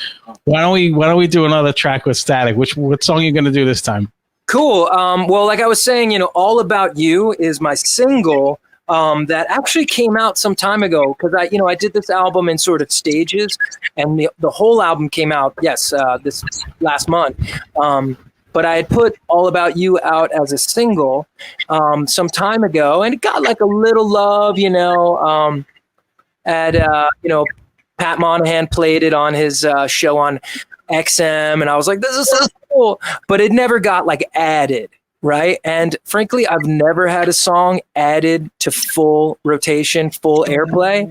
why don't we do another track with Static? What song are you going to do this time? Cool. Well, like I was saying, you know, All About You is my single that actually came out some time ago because I did this album in sort of stages, and the whole album came out, this last month. But I had put All About You out as a single some time ago, and it got like a little love, you know. Pat Monahan played it on his show on XM, and I was like, this is so cool, but it never got like added, right? And frankly, I've never had a song added to full rotation, full airplay.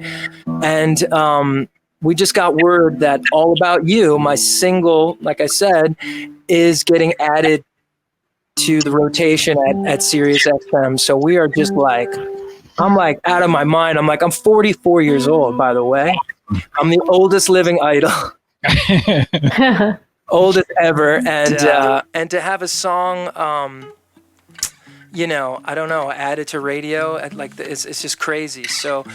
And we just got word that All About You, my single, like I said, is getting added to the rotation at Sirius XM. So we are just like I'm like out of my mind. I'm 44 years old, by the way. I'm the oldest living idol. Oldest ever. And to have a song, I don't know, added to radio, it's just crazy. So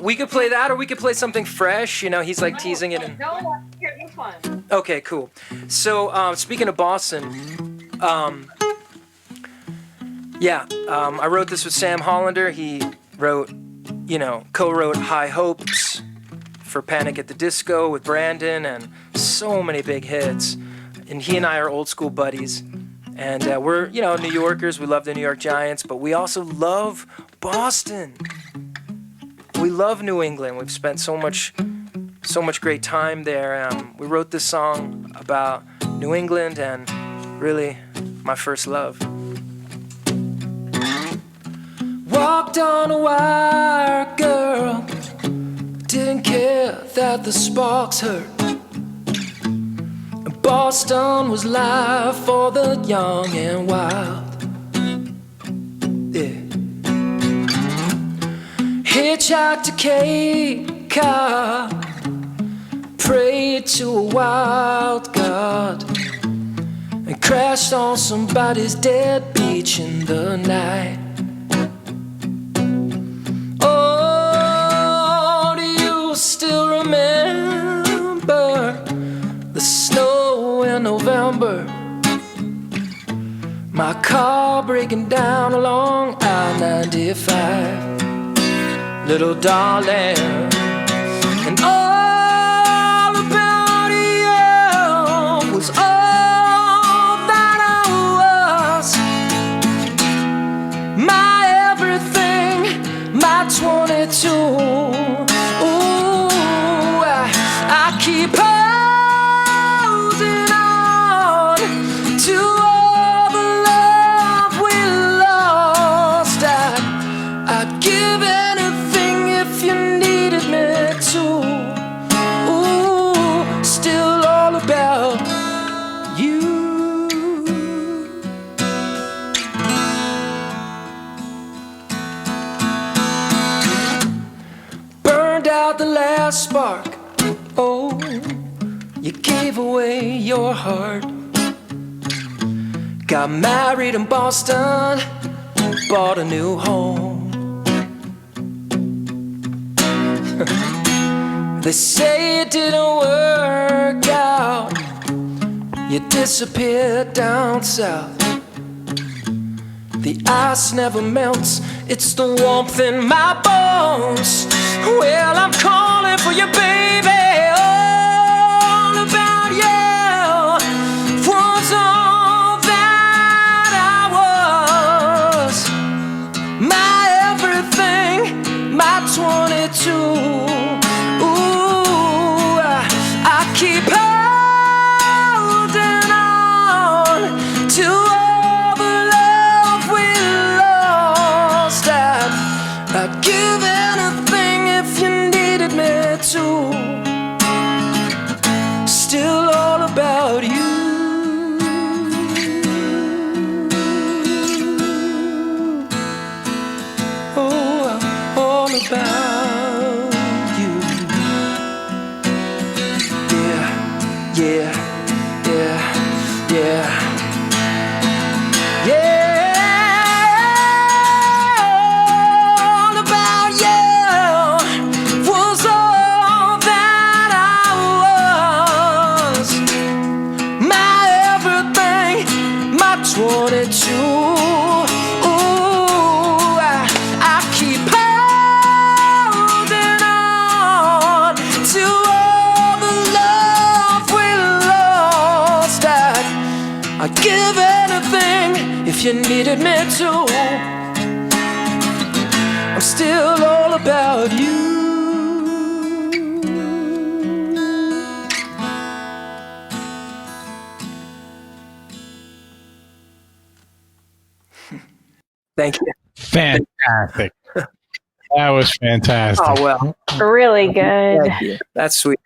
we could play that, or we could play something fresh. He's like teasing it. No, here, this one. Okay, cool. So speaking of Boston, I wrote this with Sam Hollander. He co-wrote High Hopes for Panic at the Disco with Brandon, and so many big hits. And he and I are old school buddies. And we're, New Yorkers. We love the New York Giants, but we also love Boston. We love New England. We've spent so much great time there. We wrote this song about New England and really my first love. Walked on a wire, girl. Didn't care that the sparks hurt. Boston was life for the young and wild. Yeah. Hitchhiked a Cape car, prayed to a wild god, and crashed on somebody's dead beach in the night. Oh, do you still remember the snow in November? My car breaking down along I-95, little darling, and all about you was all that I was. My everything, my 22. Ooh, I keep holding on to all the love we lost. I'd give anything if you needed me to. Ooh, still all about you. Burned out the last spark. Oh, you gave away your heart. Got married in Boston, bought a new home. They say it didn't work out. You disappeared down south. The ice never melts, it's the warmth in my bones. Well, I'm calling for you, baby. All about you was all that I was. My everything, my 22. Ooh, I keep holding on to all the love we lost. I'd give anything if you needed me to. Still all about you. Oh, I'm all about you. Yeah, yeah, yeah, yeah. All about you was all that I was. My everything, my 22. Ooh, I keep holding on to all the love we lost. I'd give anything if you needed me to. I'm still all about you. Thank you. Fantastic. That was fantastic. Oh, well, Really good. thank you. That's sweet.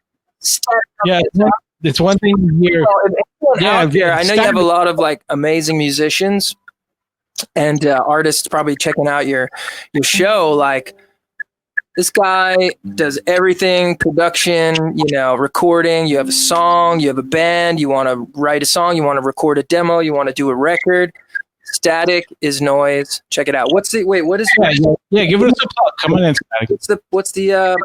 Yeah, it's one thing to hear. Yeah, Yeah, I know you have a lot of like amazing musicians, and artists probably checking out your show, like, this guy does everything: production, recording. You have a song, you have a band, you want to write a song, you want to record a demo, you want to do a record. Static is Noise. Check it out. What is give it a plug. Come on in, Static. What's the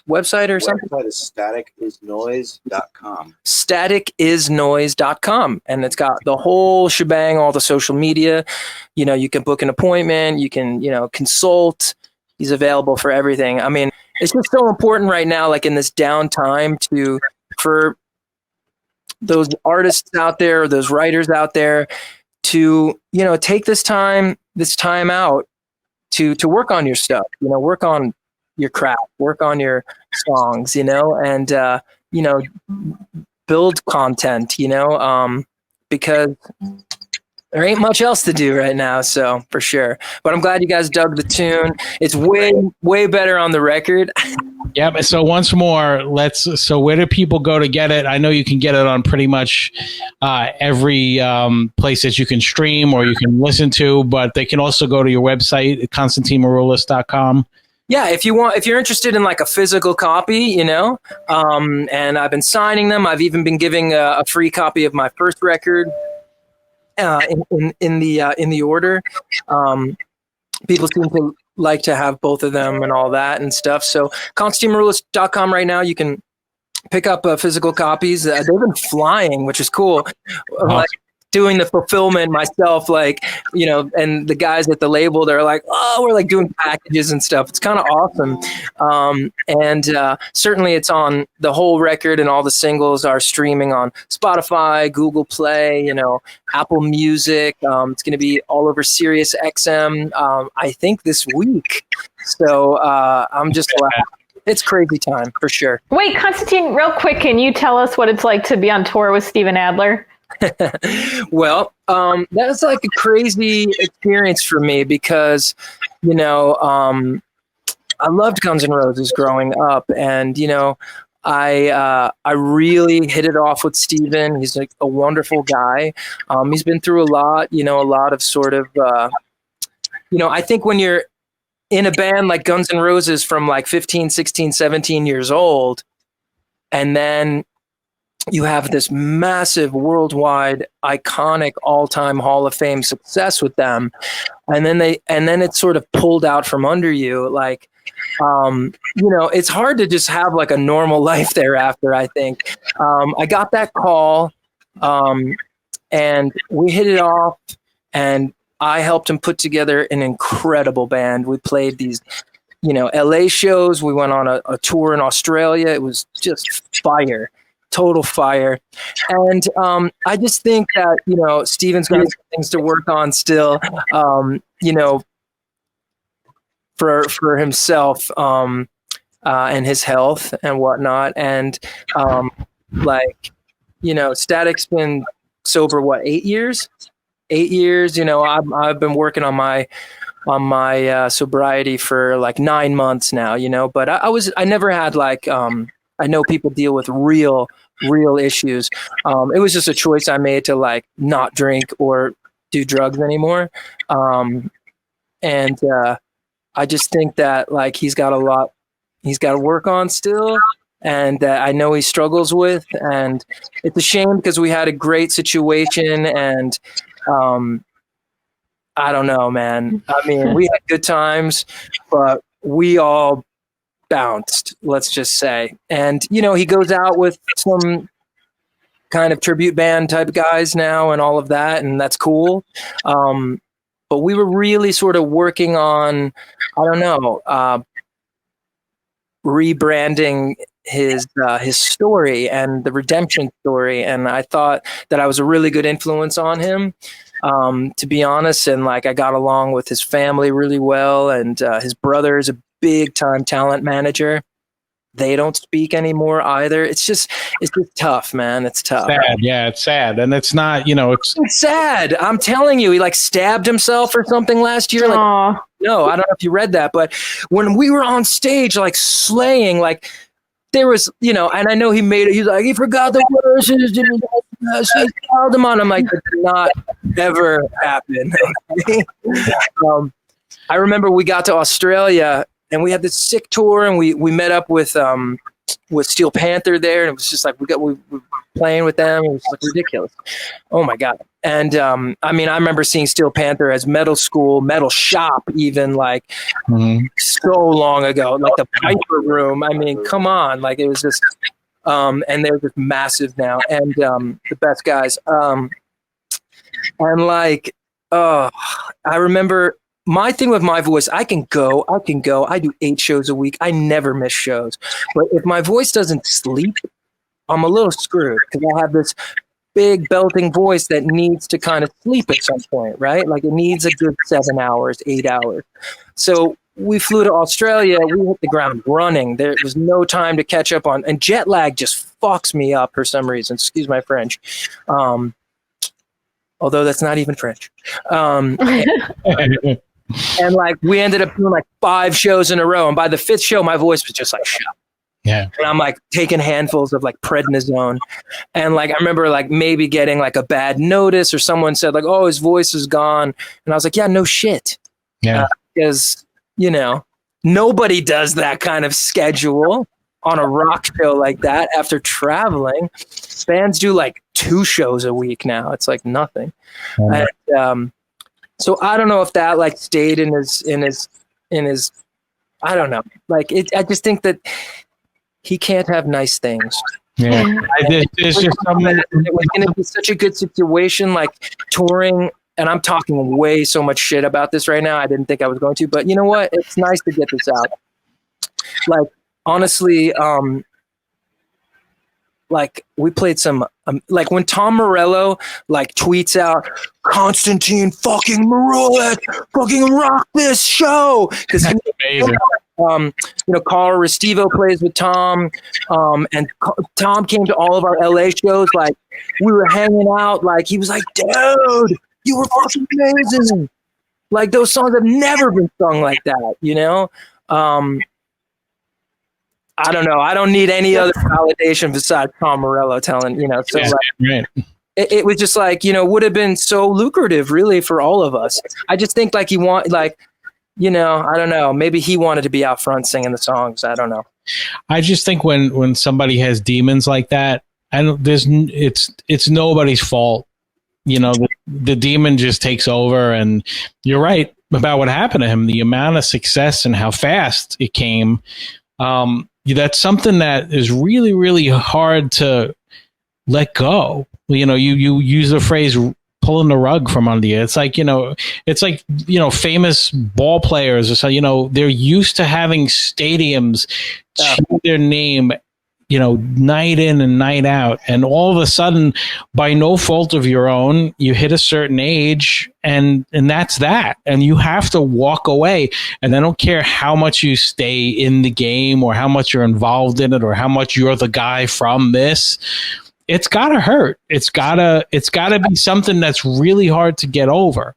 website or something? The website is staticisnoise.com. Staticisnoise.com. And it's got the whole shebang, all the social media. You can book an appointment, you can, consult. He's available for everything. I mean, it's just so important right now, like in this downtime, for those artists out there, or those writers out there, to take this time out to work on your stuff, work on your craft, work on your songs, and build content, because there ain't much else to do right now, so for sure. But I'm glad you guys dug the tune. It's way better on the record. Yep. So once more, so where do people go to get it? I know you can get it on pretty much every place that you can stream or you can listen to, but they can also go to your website, ConstantineMaroulis.com. Yeah, if you're interested in like a physical copy, and I've been signing them. I've even been giving a free copy of my first record in the order. People seem to like to have both of them and all that and stuff. So ConstantineMaroulis.com right now, you can pick up physical copies. They've been flying, which is cool. Like doing the fulfillment myself, and the guys at the label, they're like, oh, we're like doing packages and stuff. It's kind of awesome. And certainly it's on the whole record, and all the singles are streaming on Spotify, Google Play, Apple Music. It's going to be all over Sirius XM, I think this week. So I'm just it's crazy time for sure. Wait, Constantine, real quick, can you tell us what it's like to be on tour with Steven Adler? Well, that's like a crazy experience for me because, I loved Guns N' Roses growing up, and, I really hit it off with Steven. He's like a wonderful guy. He's been through a lot of sort of, I think when you're in a band like Guns N' Roses from like 15, 16, 17 years old, and then you have this massive worldwide iconic all-time Hall of Fame success with them. And then it's sort of pulled out from under you. Like, it's hard to just have like a normal life thereafter, I think. I got that call, and we hit it off, and I helped him put together an incredible band. We played these, LA shows. We went on a tour in Australia. It was just fire. Total fire. And I just think that, Steven's got some things to work on still, for himself and his health and whatnot. And Static's been sober, 8 years? 8 years. I've been working on my sobriety for like 9 months now, but I never had like, I know people deal with real issues. It was just a choice I made to like not drink or do drugs anymore. And I just think that like he's got a lot he's got to work on still, and that I know he struggles with. And it's a shame because we had a great situation, and I don't know, man. I mean, we had good times, but we all bounced, let's just say. And, he goes out with some kind of tribute band type guys now and all of that, and that's cool. But we were really sort of working on, I don't know, rebranding his story and the redemption story. And I thought that I was a really good influence on him, to be honest. And like, I got along with his family really well. And his brother is a big time talent manager. They don't speak anymore either. It's just tough, man. It's tough. Sad. Yeah, it's sad. And it's not, it's sad. I'm telling you, he like stabbed himself or something last year. No, I don't know if you read that, but when we were on stage, like slaying, like there was, and I know he's like, he forgot the verses, called them on. I'm like, that did not ever happen. I remember we got to Australia and we had this sick tour, and we met up with Steel Panther there, and it was just like we were playing with them. It was like ridiculous. Oh my god! And I remember seeing Steel Panther as Metal School, Metal Shop, even like so long ago, like the Piper Room. I mean, come on, like it was just, and they're just massive now, and the best guys. And like, I remember. My thing with my voice, I can go. I do 8 shows a week. I never miss shows. But if my voice doesn't sleep, I'm a little screwed because I have this big belting voice that needs to kind of sleep at some point, right? Like it needs a good 7 hours, 8 hours. So we flew to Australia. We hit the ground running. There was no time to catch up on. And jet lag just fucks me up for some reason. Excuse my French. Although that's not even French. And like we ended up doing like 5 shows in a row, and by the 5th show, my voice was just like shut. Yeah. And I'm like taking handfuls of like prednisone, and like I remember like maybe getting like a bad notice, or someone said like, "Oh, his voice is gone," and I was like, "Yeah, no shit." Yeah. Because nobody does that kind of schedule on a rock show like that after traveling. Bands do like 2 shows a week now. It's like nothing. And, so I don't know if that like stayed in his I don't know. Like I just think that he can't have nice things. Yeah. There's just something. It was going to be such a good situation, like touring. And I'm talking way so much shit about this right now. I didn't think I was going to, but you know what? It's nice to get this out. Like honestly, like we played some, like when Tom Morello like tweets out, Constantine fucking Maroulis, fucking rock this show. Because amazing. Carl Restivo plays with Tom, and Tom came to all of our LA shows. Like we were hanging out. Like he was like, dude, you were fucking amazing. Like those songs have never been sung like that. I don't know. I don't need any other validation besides Tom Morello telling, so right. It was just like, would have been so lucrative really for all of us. I just think like I don't know, maybe he wanted to be out front singing the songs. I don't know. I just think when somebody has demons like that, it's nobody's fault. The demon just takes over, and you're right about what happened to him, the amount of success and how fast it came. That's something that is really, really hard to let go. You use the phrase pulling the rug from under you. It's like, famous ball players or so, they're used to having stadiums chant their name, night in and night out. And all of a sudden, by no fault of your own, you hit a certain age and that's that. And you have to walk away. And I don't care how much you stay in the game or how much you're involved in it or how much you're the guy from this. It's gotta hurt. It's gotta be something that's really hard to get over.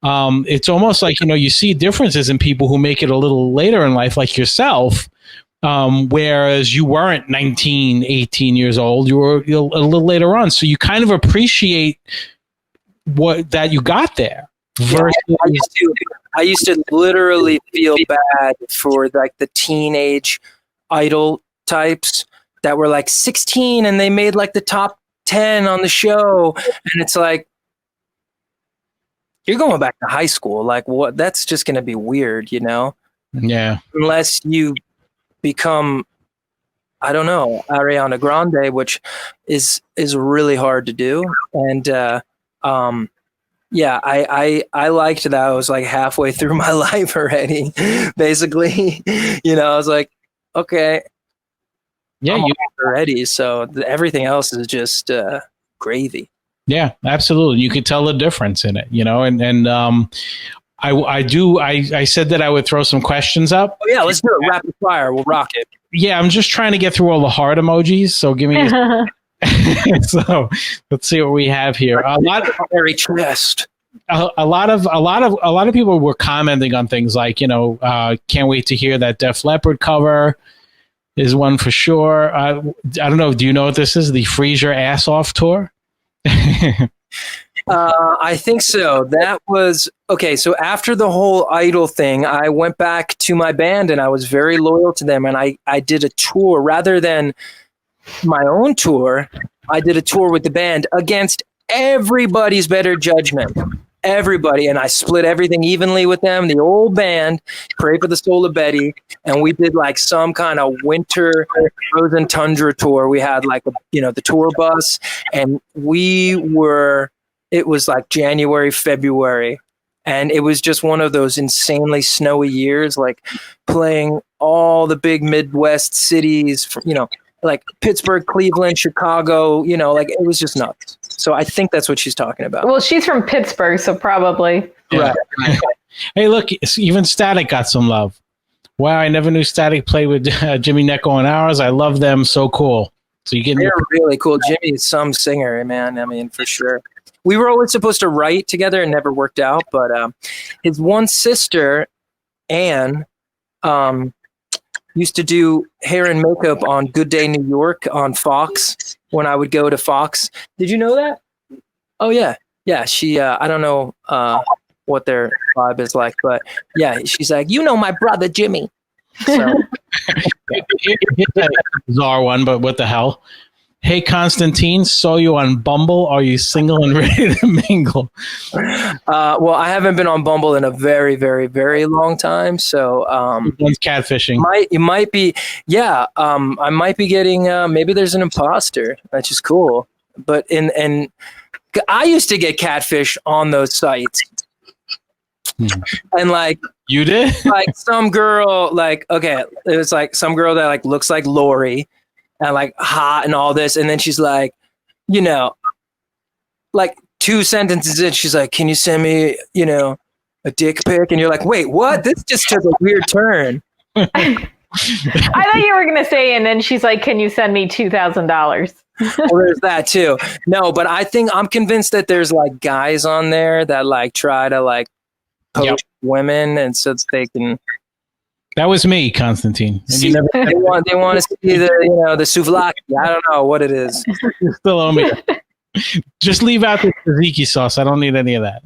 It's almost like, you see differences in people who make it a little later in life, like yourself. Whereas you weren't 19, 18 years old, you were a little later on. So you kind of appreciate that you got there. Versus I used to literally feel bad for like the teenage idol types that were like 16 and they made like the top 10 on the show. And it's like, you're going back to high school. Like what? That's just going to be weird, Yeah. Unless you become, I don't know, Ariana Grande, which is really hard to do. And I liked that. I was like halfway through my life already, basically. I was like, okay, I'm already. So everything else is just gravy. Yeah, absolutely. You could tell the difference in it, I said that I would throw some questions up. Oh yeah, let's do it. Rapid fire. We'll rock it. Yeah, I'm just trying to get through all the heart emojis. So give me. So let's see what we have here. A lot of people were commenting on things like, can't wait to hear that Def Leppard cover. is one for sure. I don't know. Do you know what this is? The Freeze Your Ass Off tour? I think so. That was okay. So after the whole Idol thing, I went back to my band and I was very loyal to them. And I did a tour rather than my own tour. I did a tour with the band against everybody's better judgment. Everybody. And I split everything evenly with them. The old band, Pray for the Soul of Betty. And we did like some kind of winter frozen tundra tour. We had like, the tour bus, and it was like January, February. And it was just one of those insanely snowy years, like playing all the big Midwest cities, like Pittsburgh, Cleveland, Chicago, like it was just nuts. So I think that's what she's talking about. Well, she's from Pittsburgh, so probably. Yeah. Right. Hey, look, even Static got some love. Wow, I never knew Static played with Jimmy Necco and Ours. I love them. So cool. So they're really cool. Jimmy is some singer, man. I mean, for sure. We were always supposed to write together and never worked out. But his one sister, Anne, used to do hair and makeup on Good Day New York on Fox when I would go to Fox. Did you know that? Oh, yeah. Yeah, she, I don't know what their vibe is like, but yeah, she's like, my brother Jimmy. So. Bizarre one, but what the hell? Hey, Constantine, saw you on Bumble. Are you single and ready to mingle? Well, I haven't been on Bumble in a very, very, very long time. So, one's catfishing. It might be, yeah. I might be getting. Maybe there's an imposter, which is cool. But and I used to get catfish on those sites, and like you did, like some girl, like it was like some girl that like looks like Lori. And like hot and all this. And then she's like, like 2 sentences in, she's like, can you send me, a dick pic? And you're like, wait, what? This just took a weird turn. I thought you were going to say, and then she's like, can you send me $2,000? Well, there's that too. No, but I'm convinced that there's like guys on there that like try to like poach women. And so they can. That was me, Constantine. And they want to see the souvlaki. I don't know what it is. You still owe me. Just leave out the tzatziki sauce. I don't need any of that.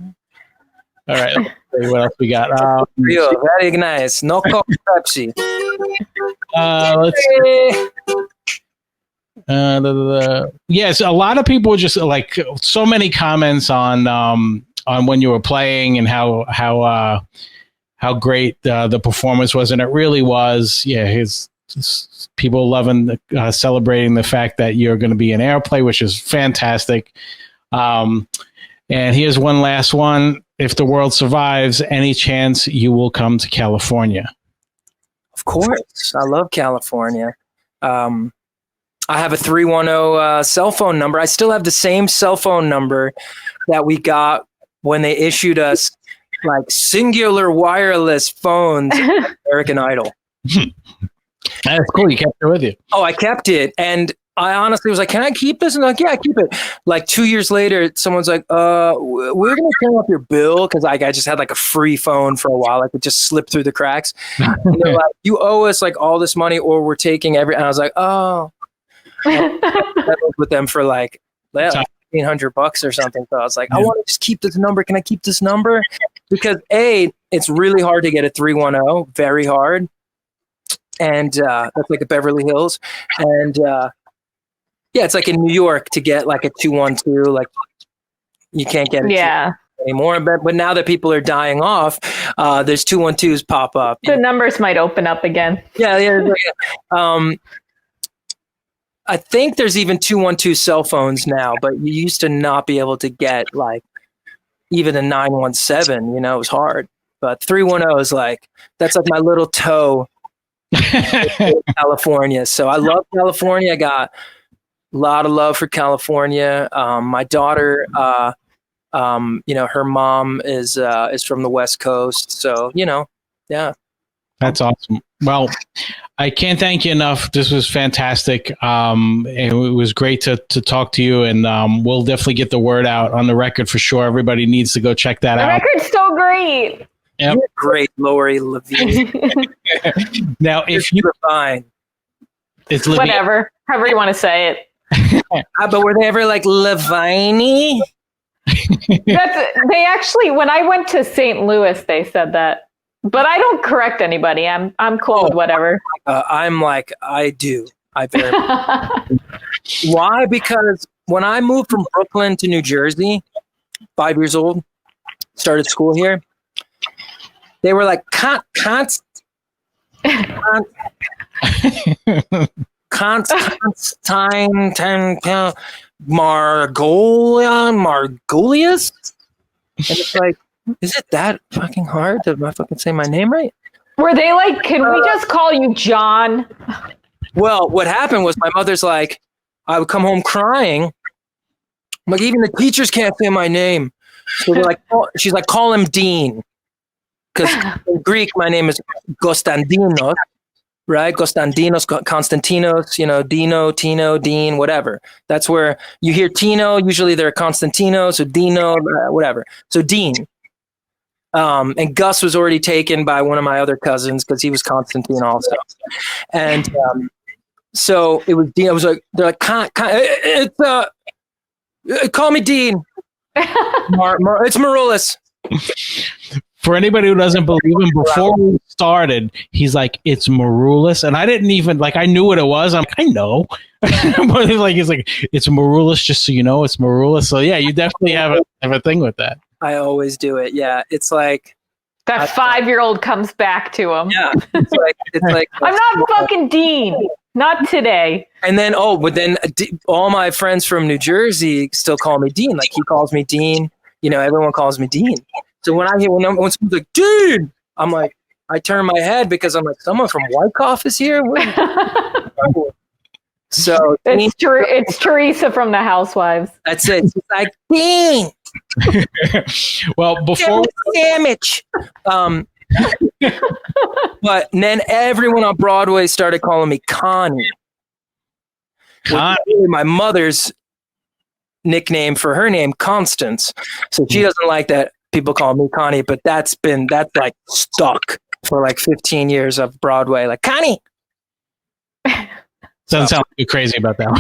All right. Let's see what else we got. Very nice. No Coke, Pepsi. Let's see. Yes, a lot of people just like so many comments on when you were playing and how great the performance was, and it really was. Yeah, his people loving celebrating the fact that you're going to be in airplay, which is fantastic. And here's one last one: if the world survives, any chance you will come to California? Of course, I love California. I have a 310 cell phone number. I still have the same cell phone number that we got when they issued us like singular wireless phones, American Idol. That's cool. You kept it with you. Oh, I kept it. And I honestly was like, can I keep this? And I'm like, yeah, keep it. Like 2 years later, someone's like, we're going to turn up your bill. Cause I just had like a free phone for a while. I could just slip through the cracks. And they're like, you owe us like all this money or we're taking and I was like, oh, I was with them for like $1,500 or something. So I was like, I want to just keep this number. Can I keep this number? Because it's really hard to get a 310, very hard. And that's like a Beverly Hills. And it's like in New York to get like a 212, like you can't get it anymore. But now that people are dying off, there's 212s pop up. The numbers might open up again. Yeah. I think there's even 212 cell phones now, but you used to not be able to get like even a 917, it was hard. But 310 is like, that's like my little toe in California. So I love California. I got a lot of love for California. My daughter, her mom is from the West Coast. So, yeah. That's awesome. Well, I can't thank you enough. This was fantastic. It was great to talk to you, and we'll definitely get the word out on the record for sure. Everybody needs to go check that out. The record's so great. Yep. You're great, Lori Levine. Now, if you fine. It's Levine. Whatever, however you want to say it. But were they ever like Levine? They actually, when I went to St. Louis, they said that. But I don't correct anybody. I'm cool with whatever. I'm like, I do. I very much. Why? Because when I moved from Brooklyn to New Jersey, 5 years old, started school here, they were like, Constantine Maroulis? And it's like, is it that fucking hard to fucking say my name right? Were they like, can we just call you John? Well, what happened was my mother's like, I would come home crying. I'm like, even the teachers can't say my name. So they're like, she's like, call him Dean. Because in Greek, my name is Konstantinos, right? Konstantinos, Konstantinos, Dino, Tino, Dean, whatever. That's where you hear Tino. Usually they're Konstantinos or Dino, whatever. So Dean. And Gus was already taken by one of my other cousins because he was Constantine also. And so it was Dean. I was like, they're like, call me Dean. It's Maroulis. For anybody who doesn't believe him, before we started, he's like, it's Maroulis. And I didn't even, like, I knew what it was. I'm like, I know. But he's like, it's Maroulis, just so you know, it's Maroulis. So yeah, you definitely have a thing with that. I always do it. Yeah. It's like. That 5-year-old comes back to him. Yeah. It's like I'm not fucking Dean. Not today. And then, but then all my friends from New Jersey still call me Dean. Like, he calls me Dean. Everyone calls me Dean. So when someone's like, Dean, I'm like, I turn my head because I'm like, someone from Wyckoff is here? So it's Teresa from the Housewives. That's it. She's like, Dean. Well, before sandwich. But then everyone on Broadway started calling me Connie. Really my mother's nickname for her name, Constance. So she doesn't like that people call me Connie, but that's like stuck for like 15 years of Broadway. Like, Connie. Doesn't sound like you're crazy about that one.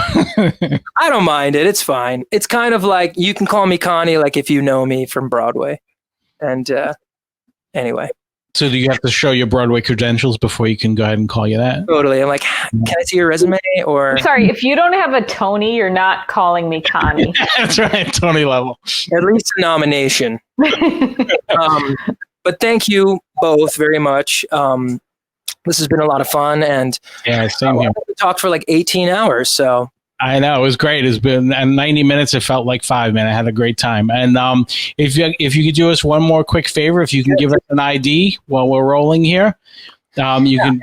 I don't mind it. It's fine. It's kind of like, you can call me Connie, like if you know me from Broadway. And anyway. So do you have to show your Broadway credentials before you can go ahead and call you that? Totally. I'm like, can I see your resume? Or sorry, if you don't have a Tony, you're not calling me Connie. That's right, Tony level. At least a nomination. But thank you both very much. This has been a lot of fun, and yeah, same here. We talked for like 18 hours, so. I know, it was great. It's been 90 minutes. It felt like 5 minutes. I had a great time. And if you could do us one more quick favor, if you can give us an ID while we're rolling here, you can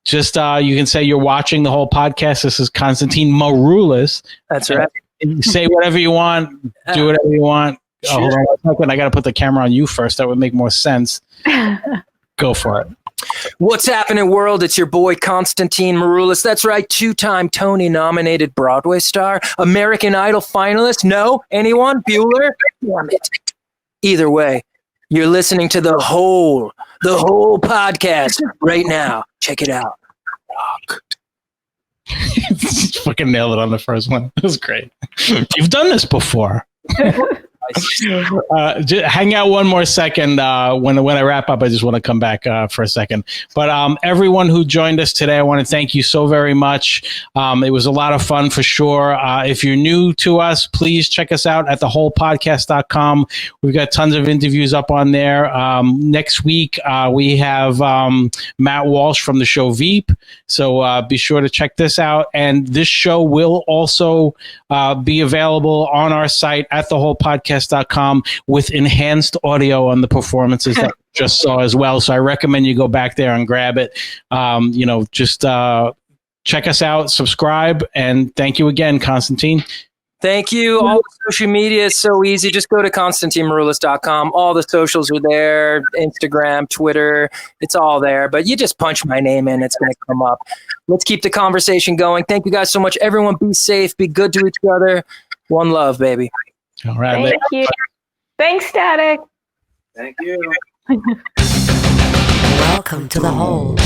just you can say you're watching the whole podcast. This is Constantine Maroulis. That's right. Say whatever you want. Do whatever you want. Sure. Hold on 1 second. I got to put the camera on you first. That would make more sense. Go for it. What's happening, world? It's your boy Constantine Maroulis. That's right, 2-time Tony-nominated Broadway star, American Idol finalist. No? Anyone? Bueller? Damn it. Either way, you're listening to the whole podcast right now. Check it out. Rock. Fucking nailed it on the first one. It was great. You've done this before. Just hang out one more second. When I wrap up, I just want to come back for a second. But everyone who joined us today, I want to thank you so very much. It was a lot of fun for sure. If you're new to us, please check us out at thewholepodcast.com. We've got tons of interviews up on there. Next week, we have Matt Walsh from the show Veep. So be sure to check this out. And this show will also be available on our site at thewholepodcast.com with enhanced audio on the performances that you just saw as well. So I recommend you go back there and grab it. Just check us out, subscribe, and thank you again, Constantine. Thank you. All the social media is so easy. Just go to ConstantineMaroulis.com. All the socials are there. Instagram, Twitter, it's all there. But you just punch my name in, it's going to come up. Let's keep the conversation going. Thank you guys so much. Everyone be safe. Be good to each other. One love, baby. All right. Thank you. Thanks, Static. Thank you. Welcome to the Hole.